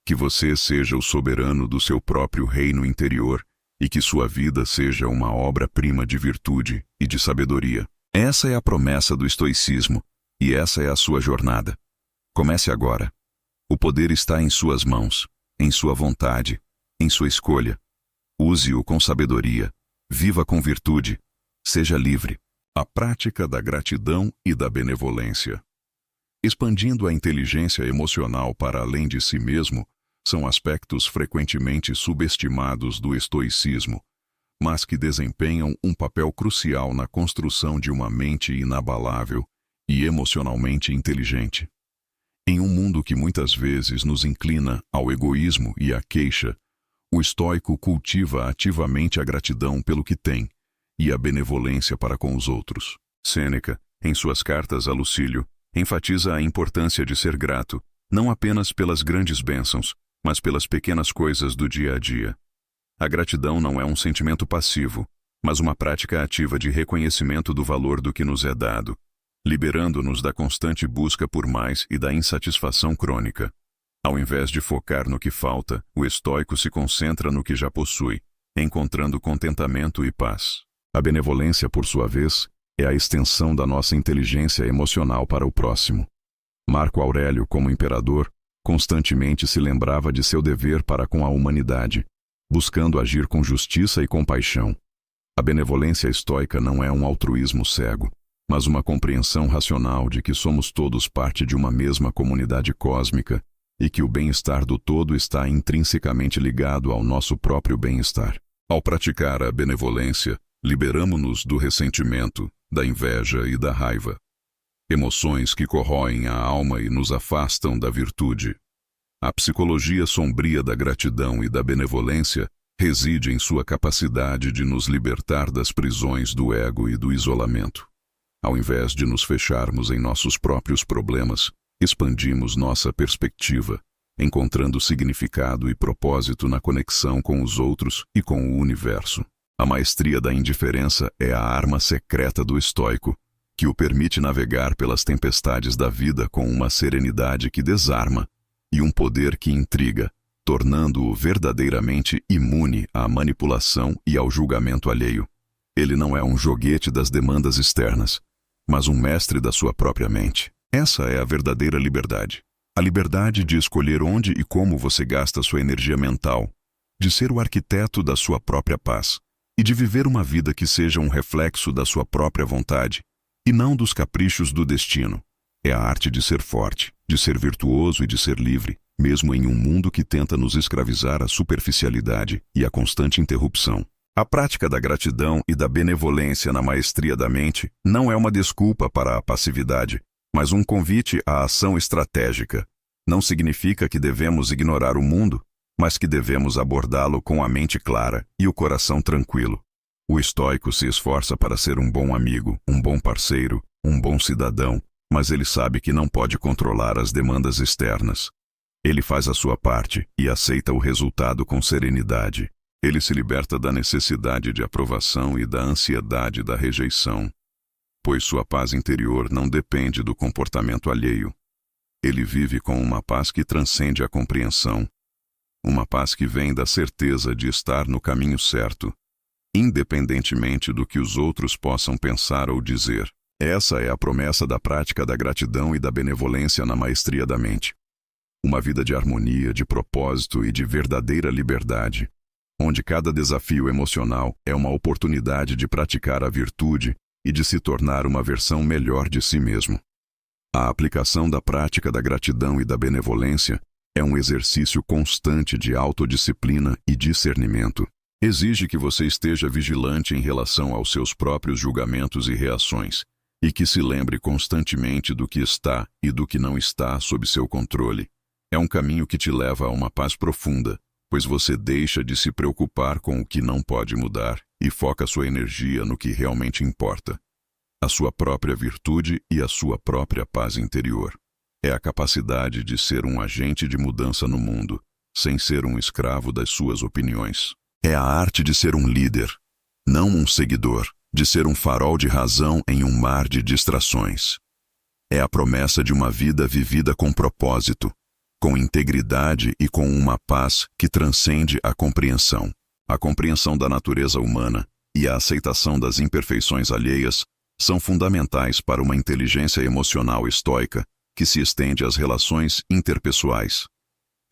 Que você seja o soberano do seu próprio reino interior e que sua vida seja uma obra-prima de virtude e de sabedoria. Essa é a promessa do estoicismo, e essa é a sua jornada. Comece agora. O poder está em suas mãos, em sua vontade, em sua escolha. Use-o com sabedoria, viva com virtude, seja livre. A prática da gratidão e da benevolência. Expandindo a inteligência emocional para além de si mesmo, são aspectos frequentemente subestimados do estoicismo, mas que desempenham um papel crucial na construção de uma mente inabalável e emocionalmente inteligente. Em um mundo que muitas vezes nos inclina ao egoísmo e à queixa, o estoico cultiva ativamente a gratidão pelo que tem e a benevolência para com os outros. Sêneca, em suas cartas a Lucílio, enfatiza a importância de ser grato, não apenas pelas grandes bênçãos, mas pelas pequenas coisas do dia a dia. A gratidão não é um sentimento passivo, mas uma prática ativa de reconhecimento do valor do que nos é dado, liberando-nos da constante busca por mais e da insatisfação crônica. Ao invés de focar no que falta, o estoico se concentra no que já possui, encontrando contentamento e paz. A benevolência, por sua vez, é a extensão da nossa inteligência emocional para o próximo. Marco Aurélio, como imperador, constantemente se lembrava de seu dever para com a humanidade, buscando agir com justiça e compaixão. A benevolência estoica não é um altruísmo cego, mas uma compreensão racional de que somos todos parte de uma mesma comunidade cósmica e que o bem-estar do todo está intrinsecamente ligado ao nosso próprio bem-estar. Ao praticar a benevolência, liberamo-nos do ressentimento, da inveja e da raiva, emoções que corroem a alma e nos afastam da virtude. A psicologia sombria da gratidão e da benevolência reside em sua capacidade de nos libertar das prisões do ego e do isolamento. Ao invés de nos fecharmos em nossos próprios problemas, expandimos nossa perspectiva, encontrando significado e propósito na conexão com os outros e com o universo. A maestria da indiferença é a arma secreta do estoico, que o permite navegar pelas tempestades da vida com uma serenidade que desarma e um poder que intriga, tornando-o verdadeiramente imune à manipulação e ao julgamento alheio. Ele não é um joguete das demandas externas, mas um mestre da sua própria mente. Essa é a verdadeira liberdade. A liberdade de escolher onde e como você gasta sua energia mental, de ser o arquiteto da sua própria paz e de viver uma vida que seja um reflexo da sua própria vontade e não dos caprichos do destino. É a arte de ser forte, de ser virtuoso e de ser livre, mesmo em um mundo que tenta nos escravizar à superficialidade e à constante interrupção. A prática da gratidão e da benevolência na maestria da mente não é uma desculpa para a passividade, mas um convite à ação estratégica. Não significa que devemos ignorar o mundo, mas que devemos abordá-lo com a mente clara e o coração tranquilo. O estoico se esforça para ser um bom amigo, um bom parceiro, um bom cidadão, mas ele sabe que não pode controlar as demandas externas. Ele faz a sua parte e aceita o resultado com serenidade. Ele se liberta da necessidade de aprovação e da ansiedade da rejeição, pois sua paz interior não depende do comportamento alheio. Ele vive com uma paz que transcende a compreensão, uma paz que vem da certeza de estar no caminho certo, independentemente do que os outros possam pensar ou dizer. Essa é a promessa da prática da gratidão e da benevolência na maestria da mente. Uma vida de harmonia, de propósito e de verdadeira liberdade, onde cada desafio emocional é uma oportunidade de praticar a virtude e de se tornar uma versão melhor de si mesmo. A aplicação da prática da gratidão e da benevolência é um exercício constante de autodisciplina e discernimento. Exige que você esteja vigilante em relação aos seus próprios julgamentos e reações, e que se lembre constantemente do que está e do que não está sob seu controle. É um caminho que te leva a uma paz profunda, pois você deixa de se preocupar com o que não pode mudar e foca sua energia no que realmente importa: a sua própria virtude e a sua própria paz interior. É a capacidade de ser um agente de mudança no mundo, sem ser um escravo das suas opiniões. É a arte de ser um líder, não um seguidor, de ser um farol de razão em um mar de distrações. É a promessa de uma vida vivida com propósito, com integridade e com uma paz que transcende a compreensão. A compreensão da natureza humana e a aceitação das imperfeições alheias são fundamentais para uma inteligência emocional estoica que se estende às relações interpessoais.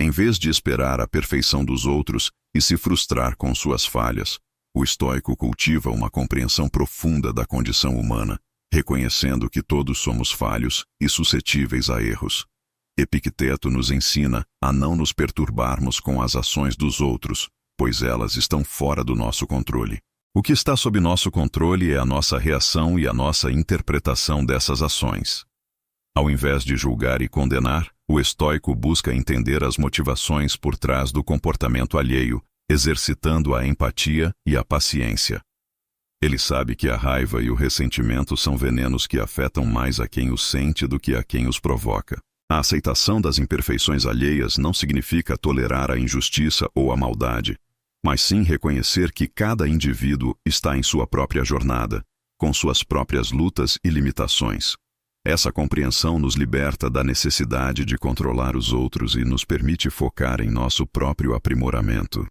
Em vez de esperar a perfeição dos outros e se frustrar com suas falhas, o estoico cultiva uma compreensão profunda da condição humana, reconhecendo que todos somos falhos e suscetíveis a erros. Epicteto nos ensina a não nos perturbarmos com as ações dos outros, pois elas estão fora do nosso controle. O que está sob nosso controle é a nossa reação e a nossa interpretação dessas ações. Ao invés de julgar e condenar, O estoico busca entender as motivações por trás do comportamento alheio, exercitando a empatia e a paciência. Ele sabe que a raiva e o ressentimento são venenos que afetam mais a quem os sente do que a quem os provoca. A aceitação das imperfeições alheias não significa tolerar a injustiça ou a maldade, mas sim reconhecer que cada indivíduo está em sua própria jornada, com suas próprias lutas e limitações. Essa compreensão nos liberta da necessidade de controlar os outros e nos permite focar em nosso próprio aprimoramento.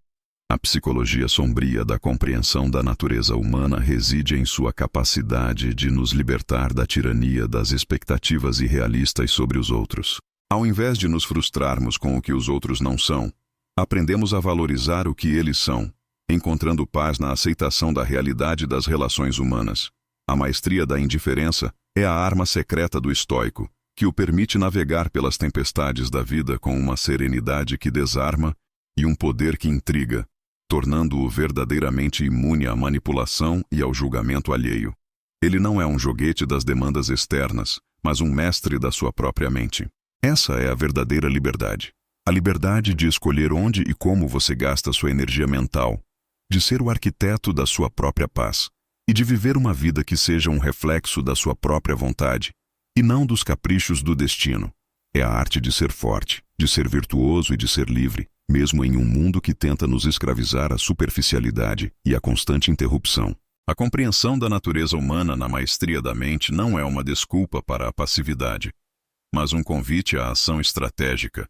A psicologia sombria da compreensão da natureza humana reside em sua capacidade de nos libertar da tirania das expectativas irrealistas sobre os outros. Ao invés de nos frustrarmos com o que os outros não são, aprendemos a valorizar o que eles são, encontrando paz na aceitação da realidade das relações humanas. A maestria da indiferença é a arma secreta do estoico, que o permite navegar pelas tempestades da vida com uma serenidade que desarma e um poder que intriga, tornando-o verdadeiramente imune à manipulação e ao julgamento alheio. Ele não é um joguete das demandas externas, mas um mestre da sua própria mente. Essa é a verdadeira liberdade. A liberdade de escolher onde e como você gasta sua energia mental, de ser o arquiteto da sua própria paz, e de viver uma vida que seja um reflexo da sua própria vontade, e não dos caprichos do destino. É a arte de ser forte, de ser virtuoso e de ser livre, mesmo em um mundo que tenta nos escravizar à superficialidade e à constante interrupção. A compreensão da natureza humana na maestria da mente não é uma desculpa para a passividade, mas um convite à ação estratégica.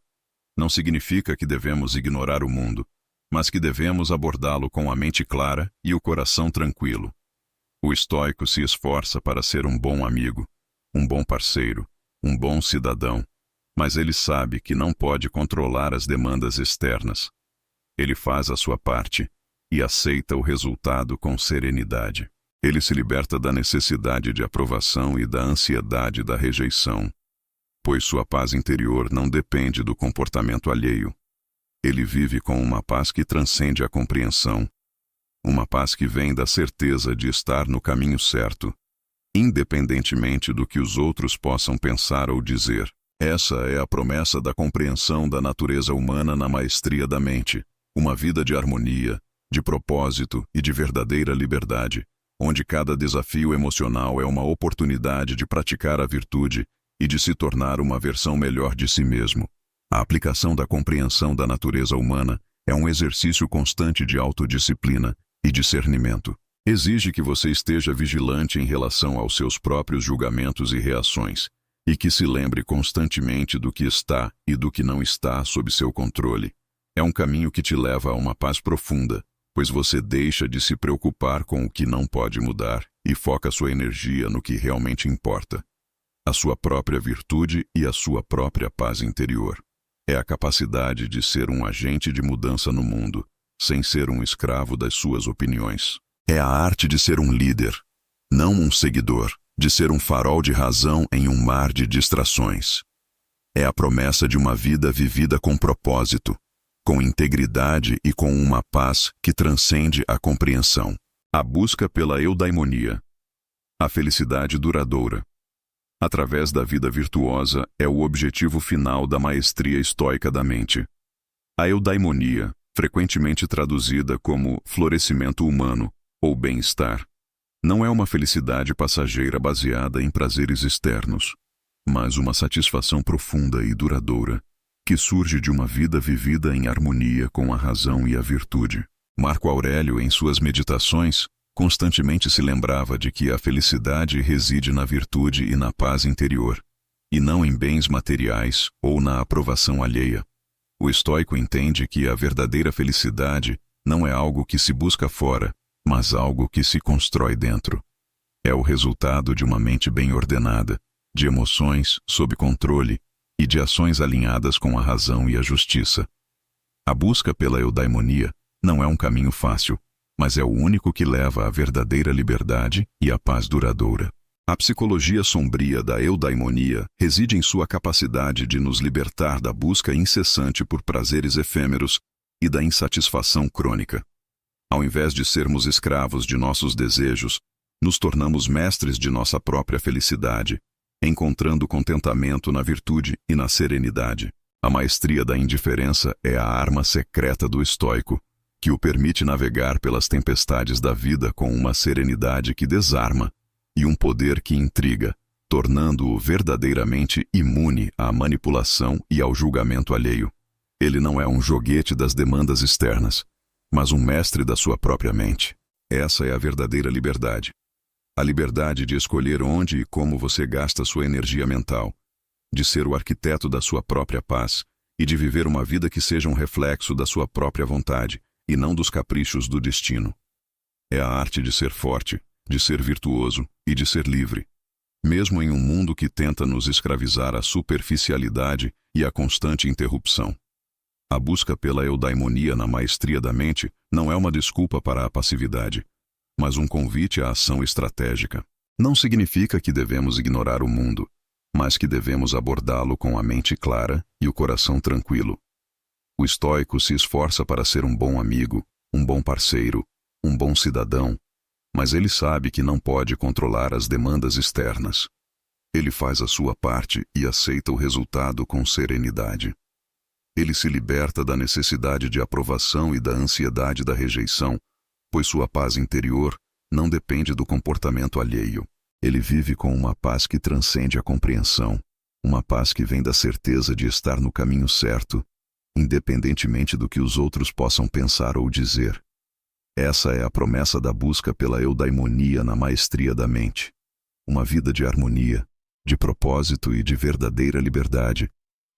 Não significa que devemos ignorar o mundo, mas que devemos abordá-lo com a mente clara e o coração tranquilo. O estoico se esforça para ser um bom amigo, um bom parceiro, um bom cidadão, mas ele sabe que não pode controlar as demandas externas. Ele faz a sua parte e aceita o resultado com serenidade. Ele se liberta da necessidade de aprovação e da ansiedade da rejeição, pois sua paz interior não depende do comportamento alheio. Ele vive com uma paz que transcende a compreensão, uma paz que vem da certeza de estar no caminho certo, independentemente do que os outros possam pensar ou dizer. Essa é a promessa da compreensão da natureza humana na maestria da mente, uma vida de harmonia, de propósito e de verdadeira liberdade, onde cada desafio emocional é uma oportunidade de praticar a virtude e de se tornar uma versão melhor de si mesmo. A aplicação da compreensão da natureza humana é um exercício constante de autodisciplina e discernimento. Exige que você esteja vigilante em relação aos seus próprios julgamentos e reações, e que se lembre constantemente do que está e do que não está sob seu controle. É um caminho que te leva a uma paz profunda, pois você deixa de se preocupar com o que não pode mudar e foca sua energia no que realmente importa: a sua própria virtude e a sua própria paz interior. É a capacidade de ser um agente de mudança no mundo, sem ser um escravo das suas opiniões. É a arte de ser um líder, não um seguidor, de ser um farol de razão em um mar de distrações. É a promessa de uma vida vivida com propósito, com integridade e com uma paz que transcende a compreensão. A busca pela eudaimonia, a felicidade duradoura, através da vida virtuosa, é o objetivo final da maestria estoica da mente. A eudaimonia, frequentemente traduzida como florescimento humano ou bem-estar, não é uma felicidade passageira baseada em prazeres externos, mas uma satisfação profunda e duradoura, que surge de uma vida vivida em harmonia com a razão e a virtude. Marco Aurélio, em suas meditações, constantemente se lembrava de que a felicidade reside na virtude e na paz interior, e não em bens materiais ou na aprovação alheia. O estoico entende que a verdadeira felicidade não é algo que se busca fora, mas algo que se constrói dentro. É o resultado de uma mente bem ordenada, de emoções sob controle e de ações alinhadas com a razão e a justiça. A busca pela eudaimonia não é um caminho fácil, mas é o único que leva à verdadeira liberdade e à paz duradoura. A psicologia sombria da eudaimonia reside em sua capacidade de nos libertar da busca incessante por prazeres efêmeros e da insatisfação crônica. Ao invés de sermos escravos de nossos desejos, nos tornamos mestres de nossa própria felicidade, encontrando contentamento na virtude e na serenidade. A maestria da indiferença é a arma secreta do estoico, que o permite navegar pelas tempestades da vida com uma serenidade que desarma e um poder que intriga, tornando-o verdadeiramente imune à manipulação e ao julgamento alheio. Ele não é um joguete das demandas externas, mas um mestre da sua própria mente. Essa é a verdadeira liberdade. A liberdade de escolher onde e como você gasta sua energia mental, de ser o arquiteto da sua própria paz e de viver uma vida que seja um reflexo da sua própria vontade e não dos caprichos do destino. É a arte de ser forte, de ser virtuoso e de ser livre, mesmo em um mundo que tenta nos escravizar à superficialidade e à constante interrupção. A busca pela eudaimonia na maestria da mente não é uma desculpa para a passividade, mas um convite à ação estratégica. Não significa que devemos ignorar o mundo, mas que devemos abordá-lo com a mente clara e o coração tranquilo. O estoico se esforça para ser um bom amigo, um bom parceiro, um bom cidadão, mas ele sabe que não pode controlar as demandas externas. Ele faz a sua parte e aceita o resultado com serenidade. Ele se liberta da necessidade de aprovação e da ansiedade da rejeição, pois sua paz interior não depende do comportamento alheio. Ele vive com uma paz que transcende a compreensão, uma paz que vem da certeza de estar no caminho certo, independentemente do que os outros possam pensar ou dizer. Essa é a promessa da busca pela eudaimonia na maestria da mente. Uma vida de harmonia, de propósito e de verdadeira liberdade,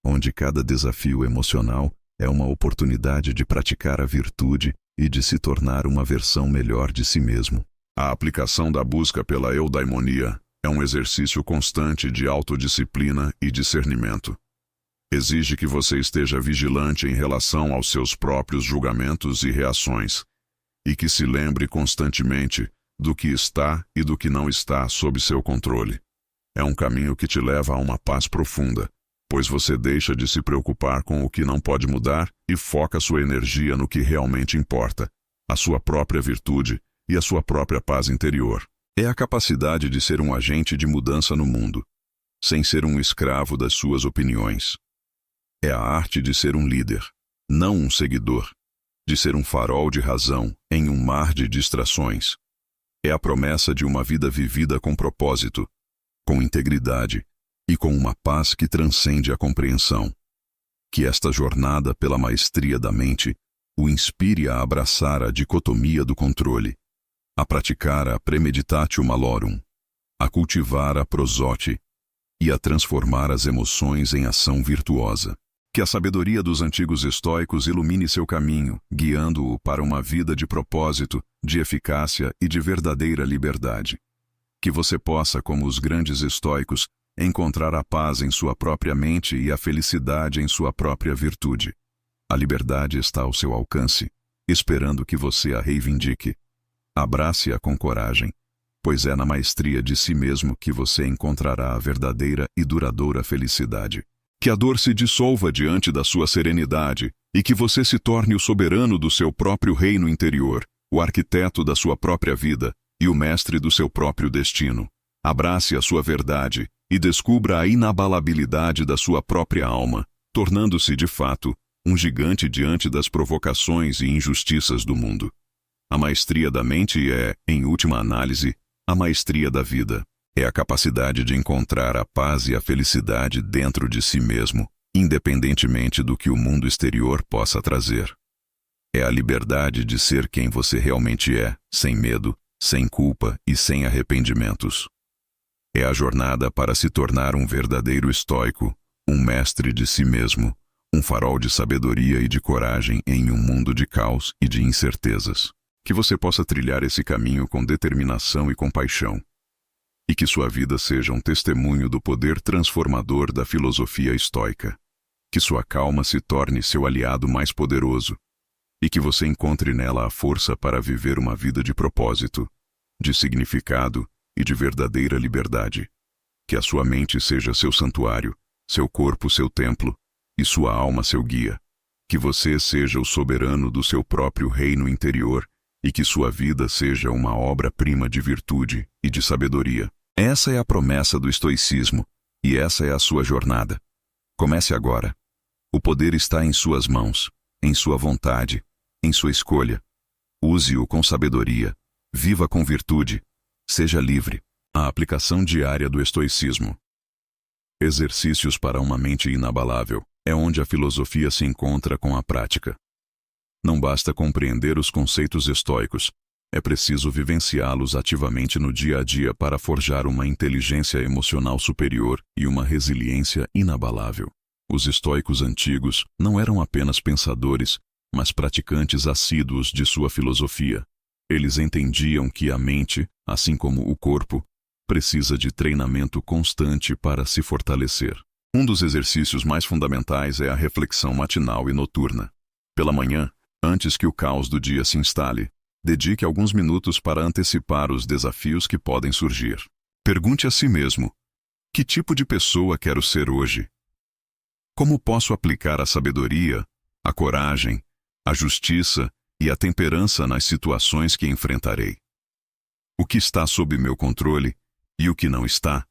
onde cada desafio emocional é uma oportunidade de praticar a virtude e de se tornar uma versão melhor de si mesmo. A aplicação da busca pela eudaimonia é um exercício constante de autodisciplina e discernimento. Exige que você esteja vigilante em relação aos seus próprios julgamentos e reações, e que se lembre constantemente do que está e do que não está sob seu controle. É um caminho que te leva a uma paz profunda, pois você deixa de se preocupar com o que não pode mudar e foca sua energia no que realmente importa, a sua própria virtude e a sua própria paz interior. É a capacidade de ser um agente de mudança no mundo, sem ser um escravo das suas opiniões. É a arte de ser um líder, não um seguidor, de ser um farol de razão em um mar de distrações. É a promessa de uma vida vivida com propósito, com integridade e com uma paz que transcende a compreensão. Que esta jornada pela maestria da mente o inspire a abraçar a dicotomia do controle, a praticar a premeditatio malorum, a cultivar a prosote e a transformar as emoções em ação virtuosa. Que a sabedoria dos antigos estoicos ilumine seu caminho, guiando-o para uma vida de propósito, de eficácia e de verdadeira liberdade. Que você possa, como os grandes estoicos, encontrar a paz em sua própria mente e a felicidade em sua própria virtude. A liberdade está ao seu alcance, esperando que você a reivindique. Abrace-a com coragem, pois é na maestria de si mesmo que você encontrará a verdadeira e duradoura felicidade. Que a dor se dissolva diante da sua serenidade e que você se torne o soberano do seu próprio reino interior, o arquiteto da sua própria vida e o mestre do seu próprio destino. Abrace a sua verdade e descubra a inabalabilidade da sua própria alma, tornando-se, de fato, um gigante diante das provocações e injustiças do mundo. A maestria da mente é, em última análise, a maestria da vida. É a capacidade de encontrar a paz e a felicidade dentro de si mesmo, independentemente do que o mundo exterior possa trazer. É a liberdade de ser quem você realmente é, sem medo, sem culpa e sem arrependimentos. É a jornada para se tornar um verdadeiro estoico, um mestre de si mesmo, um farol de sabedoria e de coragem em um mundo de caos e de incertezas. Que você possa trilhar esse caminho com determinação e compaixão. E que sua vida seja um testemunho do poder transformador da filosofia estoica. Que sua calma se torne seu aliado mais poderoso. E que você encontre nela a força para viver uma vida de propósito, de significado e de verdadeira liberdade. Que a sua mente seja seu santuário, seu corpo seu templo, e sua alma seu guia. Que você seja o soberano do seu próprio reino interior e que sua vida seja uma obra-prima de virtude e de sabedoria. Essa é a promessa do estoicismo, E essa é a sua jornada. Comece agora. O poder está em suas mãos, em sua vontade, em sua escolha. Use-o com sabedoria. Viva com virtude. Seja livre. A aplicação diária do estoicismo. Exercícios para uma mente inabalável é onde a filosofia se encontra com a prática. Não basta compreender os conceitos estoicos, é preciso vivenciá-los ativamente no dia a dia para forjar uma inteligência emocional superior e uma resiliência inabalável. Os estoicos antigos não eram apenas pensadores, mas praticantes assíduos de sua filosofia. Eles entendiam que a mente, assim como o corpo, precisa de treinamento constante para se fortalecer. Um dos exercícios mais fundamentais é a reflexão matinal e noturna. Pela manhã, antes que o caos do dia se instale, dedique alguns minutos para antecipar os desafios que podem surgir. Pergunte a si mesmo: que tipo de pessoa quero ser hoje? Como posso aplicar a sabedoria, a coragem, a justiça e a temperança nas situações que enfrentarei? O que está sob meu controle e o que não está?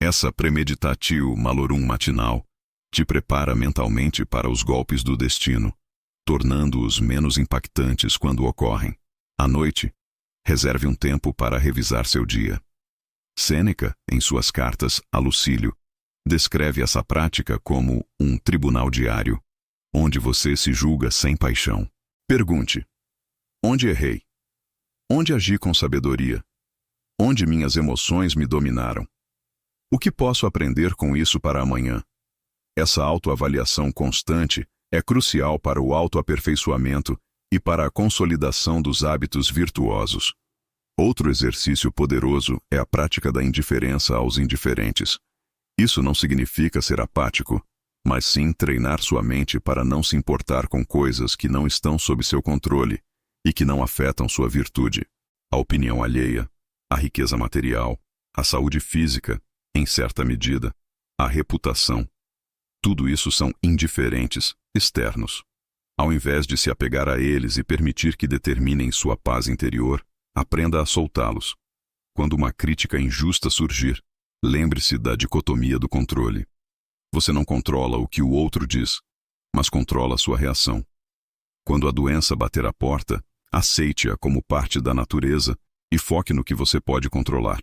Essa premeditatio malorum matinal te prepara mentalmente para os golpes do destino, tornando-os menos impactantes quando ocorrem. À noite, reserve um tempo para revisar seu dia. Sêneca, em suas cartas a Lucílio, descreve essa prática como um tribunal diário, onde você se julga sem paixão. Pergunte: onde errei? Onde agi com sabedoria? Onde minhas emoções me dominaram? O que posso aprender com isso para amanhã? Essa autoavaliação constante é crucial para o autoaperfeiçoamento e para a consolidação dos hábitos virtuosos. Outro exercício poderoso é a prática da indiferença aos indiferentes. Isso não significa ser apático, mas sim treinar sua mente para não se importar com coisas que não estão sob seu controle e que não afetam sua virtude. A opinião alheia, a riqueza material, a saúde física, em certa medida, a reputação. Tudo isso são indiferentes, externos. Ao invés de se apegar a eles e permitir que determinem sua paz interior, aprenda a soltá-los. Quando uma crítica injusta surgir, lembre-se da dicotomia do controle. Você não controla o que o outro diz, mas controla sua reação. Quando a doença bater à porta, aceite-a como parte da natureza e foque no que você pode controlar: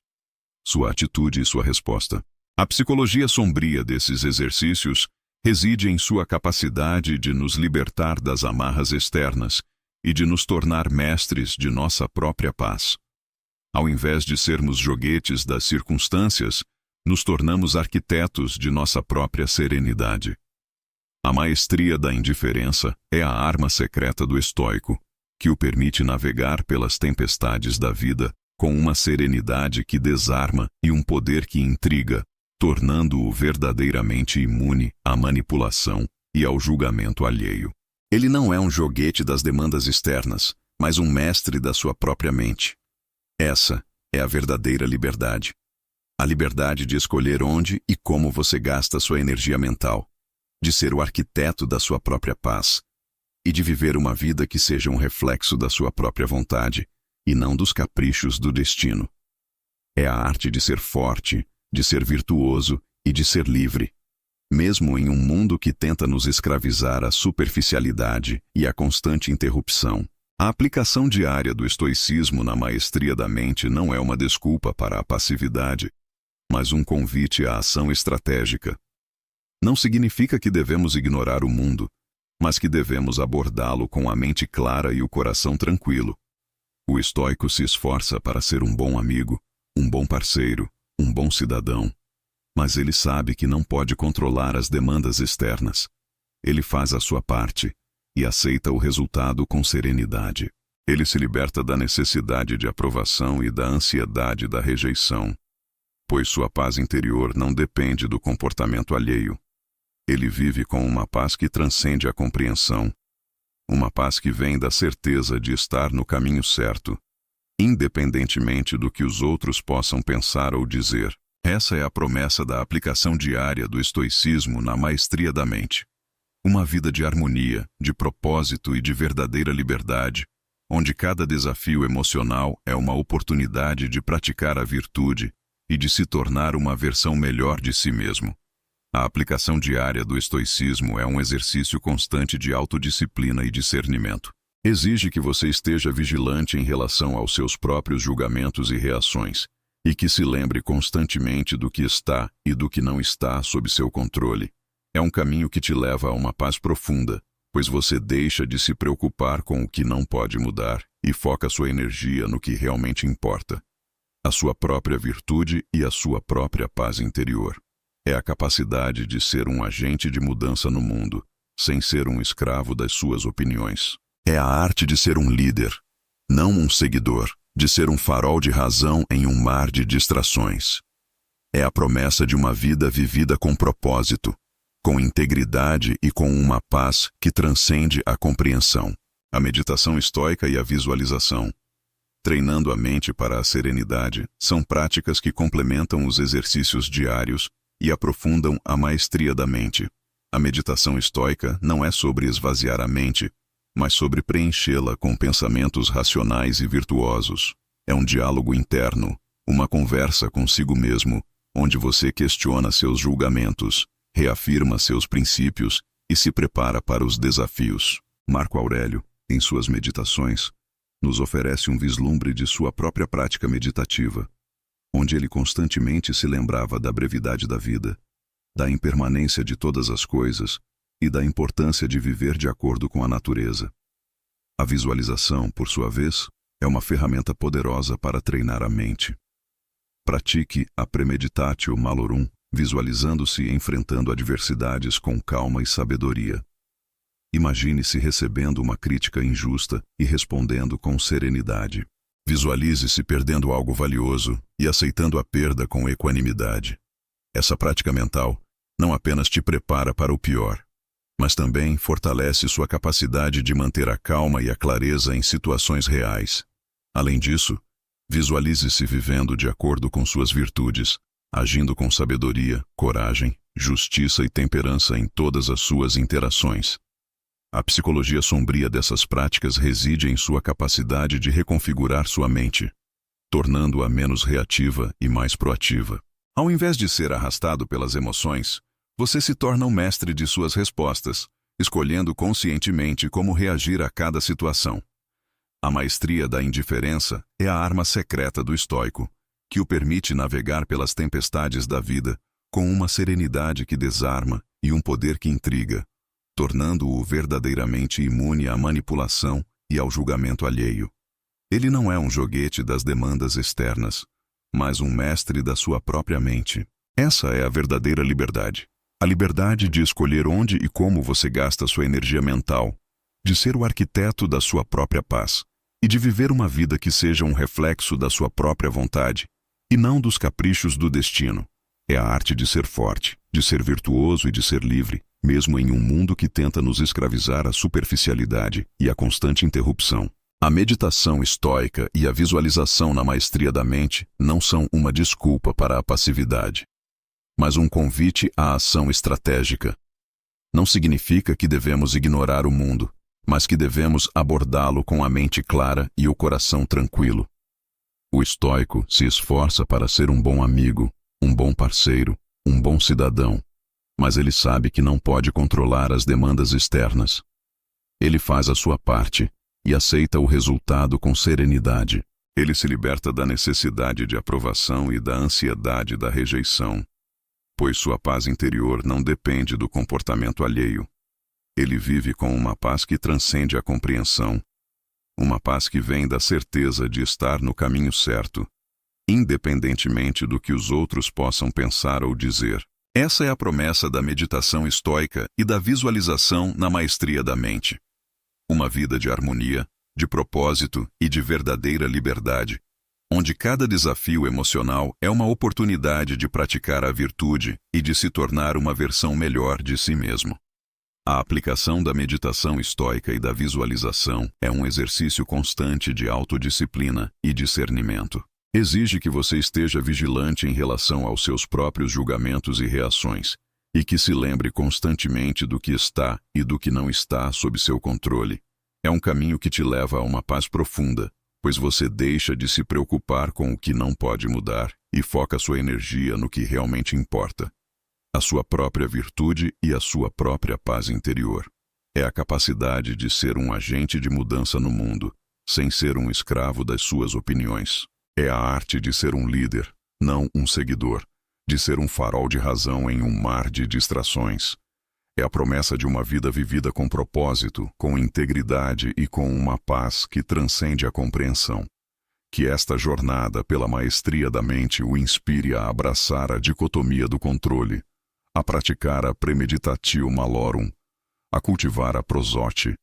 sua atitude e sua resposta. A psicologia sombria desses exercícios reside em sua capacidade de nos libertar das amarras externas e de nos tornar mestres de nossa própria paz. Ao invés de sermos joguetes das circunstâncias, nos tornamos arquitetos de nossa própria serenidade. A maestria da indiferença é a arma secreta do estoico, que o permite navegar pelas tempestades da vida com uma serenidade que desarma e um poder que intriga, tornando-o verdadeiramente imune à manipulação e ao julgamento alheio. Ele não é um joguete das demandas externas, mas um mestre da sua própria mente. Essa é a verdadeira liberdade. A liberdade de escolher onde e como você gasta sua energia mental, de ser o arquiteto da sua própria paz e de viver uma vida que seja um reflexo da sua própria vontade e não dos caprichos do destino. É a arte de ser forte, de ser virtuoso e de ser livre, mesmo em um mundo que tenta nos escravizar à superficialidade e à constante interrupção. A aplicação diária do estoicismo na maestria da mente não é uma desculpa para a passividade, mas um convite à ação estratégica. Não significa que devemos ignorar o mundo, mas que devemos abordá-lo com a mente clara e o coração tranquilo. O estoico se esforça para ser um bom amigo, um bom parceiro, um bom cidadão, mas ele sabe que não pode controlar as demandas externas. Ele faz a sua parte e aceita o resultado com serenidade. Ele se liberta da necessidade de aprovação e da ansiedade da rejeição, pois sua paz interior não depende do comportamento alheio. Ele vive com uma paz que transcende a compreensão, uma paz que vem da certeza de estar no caminho certo, independentemente do que os outros possam pensar ou dizer. Essa é a promessa da aplicação diária do estoicismo na maestria da mente. Uma vida de harmonia, de propósito e de verdadeira liberdade, onde cada desafio emocional é uma oportunidade de praticar a virtude e de se tornar uma versão melhor de si mesmo. A aplicação diária do estoicismo é um exercício constante de autodisciplina e discernimento. Exige que você esteja vigilante em relação aos seus próprios julgamentos e reações, e que se lembre constantemente do que está e do que não está sob seu controle. É um caminho que te leva a uma paz profunda, pois você deixa de se preocupar com o que não pode mudar e foca sua energia no que realmente importa: a sua própria virtude e a sua própria paz interior. É a capacidade de ser um agente de mudança no mundo, sem ser um escravo das suas opiniões. É a arte de ser um líder, não um seguidor, de ser um farol de razão em um mar de distrações. É a promessa de uma vida vivida com propósito, com integridade e com uma paz que transcende a compreensão. A meditação estoica e a visualização, treinando a mente para a serenidade, são práticas que complementam os exercícios diários e aprofundam a maestria da mente. A meditação estoica não é sobre esvaziar a mente, mas sobre preenchê-la com pensamentos racionais e virtuosos. É um diálogo interno, uma conversa consigo mesmo, onde você questiona seus julgamentos, reafirma seus princípios e se prepara para os desafios. Marco Aurélio, em suas meditações, nos oferece um vislumbre de sua própria prática meditativa, onde ele constantemente se lembrava da brevidade da vida, da impermanência de todas as coisas e da importância de viver de acordo com a natureza. A visualização, por sua vez, é uma ferramenta poderosa para treinar a mente. Pratique a premeditatio malorum, visualizando-se enfrentando adversidades com calma e sabedoria. Imagine-se recebendo uma crítica injusta e respondendo com serenidade. Visualize-se perdendo algo valioso e aceitando a perda com equanimidade. Essa prática mental não apenas te prepara para o pior, mas também fortalece sua capacidade de manter a calma e a clareza em situações reais. Além disso, visualize-se vivendo de acordo com suas virtudes, agindo com sabedoria, coragem, justiça e temperança em todas as suas interações. A psicologia sombria dessas práticas reside em sua capacidade de reconfigurar sua mente, tornando-a menos reativa e mais proativa. Ao invés de ser arrastado pelas emoções, você se torna o mestre de suas respostas, escolhendo conscientemente como reagir a cada situação. A maestria da indiferença é a arma secreta do estoico, que o permite navegar pelas tempestades da vida com uma serenidade que desarma e um poder que intriga, tornando-o verdadeiramente imune à manipulação e ao julgamento alheio. Ele não é um joguete das demandas externas, mas um mestre da sua própria mente. Essa é a verdadeira liberdade. A liberdade de escolher onde e como você gasta sua energia mental, de ser o arquiteto da sua própria paz, e de viver uma vida que seja um reflexo da sua própria vontade, e não dos caprichos do destino. É a arte de ser forte, de ser virtuoso e de ser livre, mesmo em um mundo que tenta nos escravizar à superficialidade e à constante interrupção. A meditação estoica e a visualização na maestria da mente não são uma desculpa para a passividade, mas um convite à ação estratégica. Não significa que devemos ignorar o mundo, mas que devemos abordá-lo com a mente clara e o coração tranquilo. O estoico se esforça para ser um bom amigo, um bom parceiro, um bom cidadão, mas ele sabe que não pode controlar as demandas externas. Ele faz a sua parte e aceita o resultado com serenidade. Ele se liberta da necessidade de aprovação e da ansiedade da rejeição, pois sua paz interior não depende do comportamento alheio. Ele vive com uma paz que transcende a compreensão, uma paz que vem da certeza de estar no caminho certo, independentemente do que os outros possam pensar ou dizer. Essa é a promessa da meditação estoica e da visualização na maestria da mente. Uma vida de harmonia, de propósito e de verdadeira liberdade, onde cada desafio emocional é uma oportunidade de praticar a virtude e de se tornar uma versão melhor de si mesmo. A aplicação da meditação estoica e da visualização é um exercício constante de autodisciplina e discernimento. Exige que você esteja vigilante em relação aos seus próprios julgamentos e reações, e que se lembre constantemente do que está e do que não está sob seu controle. É um caminho que te leva a uma paz profunda, pois você deixa de se preocupar com o que não pode mudar e foca sua energia no que realmente importa: a sua própria virtude e a sua própria paz interior. É a capacidade de ser um agente de mudança no mundo, sem ser um escravo das suas opiniões. É a arte de ser um líder, não um seguidor, de ser um farol de razão em um mar de distrações. É a promessa de uma vida vivida com propósito, com integridade e com uma paz que transcende a compreensão. Que esta jornada pela maestria da mente o inspire a abraçar a dicotomia do controle, a praticar a premeditatio malorum, a cultivar a prosote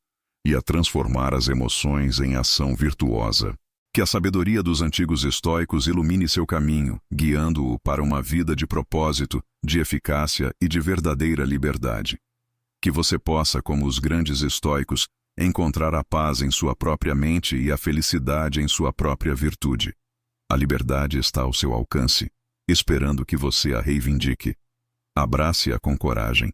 e a transformar as emoções em ação virtuosa. Que a sabedoria dos antigos estoicos ilumine seu caminho, guiando-o para uma vida de propósito, de eficácia e de verdadeira liberdade. Que você possa, como os grandes estoicos, encontrar a paz em sua própria mente e a felicidade em sua própria virtude. A liberdade está ao seu alcance, esperando que você a reivindique. Abrace-a com coragem,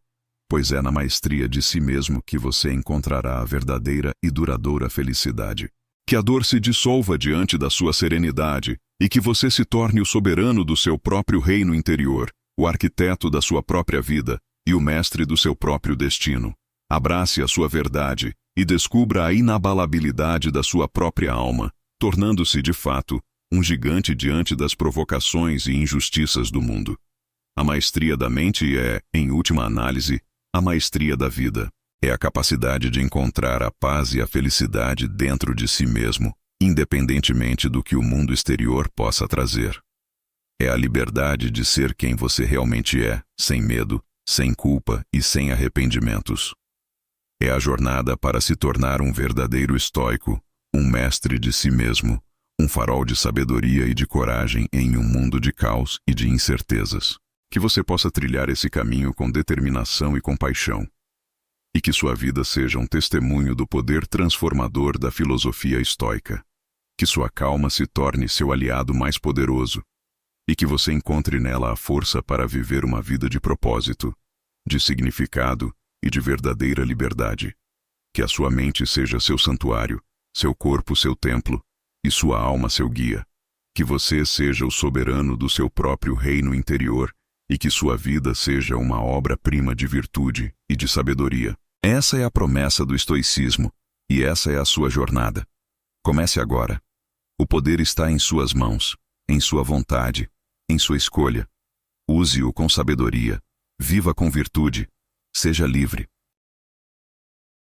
pois é na maestria de si mesmo que você encontrará a verdadeira e duradoura felicidade. Que a dor se dissolva diante da sua serenidade e que você se torne o soberano do seu próprio reino interior, o arquiteto da sua própria vida e o mestre do seu próprio destino. Abrace a sua verdade e descubra a inabalabilidade da sua própria alma, tornando-se, de fato, um gigante diante das provocações e injustiças do mundo. A maestria da mente é, em última análise, a maestria da vida. É a capacidade de encontrar a paz e a felicidade dentro de si mesmo, independentemente do que o mundo exterior possa trazer. É a liberdade de ser quem você realmente é, sem medo, sem culpa e sem arrependimentos. É a jornada para se tornar um verdadeiro estoico, um mestre de si mesmo, um farol de sabedoria e de coragem em um mundo de caos e de incertezas. Que você possa trilhar esse caminho com determinação e compaixão. E que sua vida seja um testemunho do poder transformador da filosofia estoica. Que sua calma se torne seu aliado mais poderoso. E que você encontre nela a força para viver uma vida de propósito, de significado e de verdadeira liberdade. Que a sua mente seja seu santuário, seu corpo seu templo, e sua alma seu guia. Que você seja o soberano do seu próprio reino interior e que sua vida seja uma obra-prima de virtude e de sabedoria. Essa é a promessa do estoicismo, e essa é a sua jornada. Comece agora. O poder está em suas mãos, em sua vontade, em sua escolha. Use-o com sabedoria, viva com virtude, seja livre.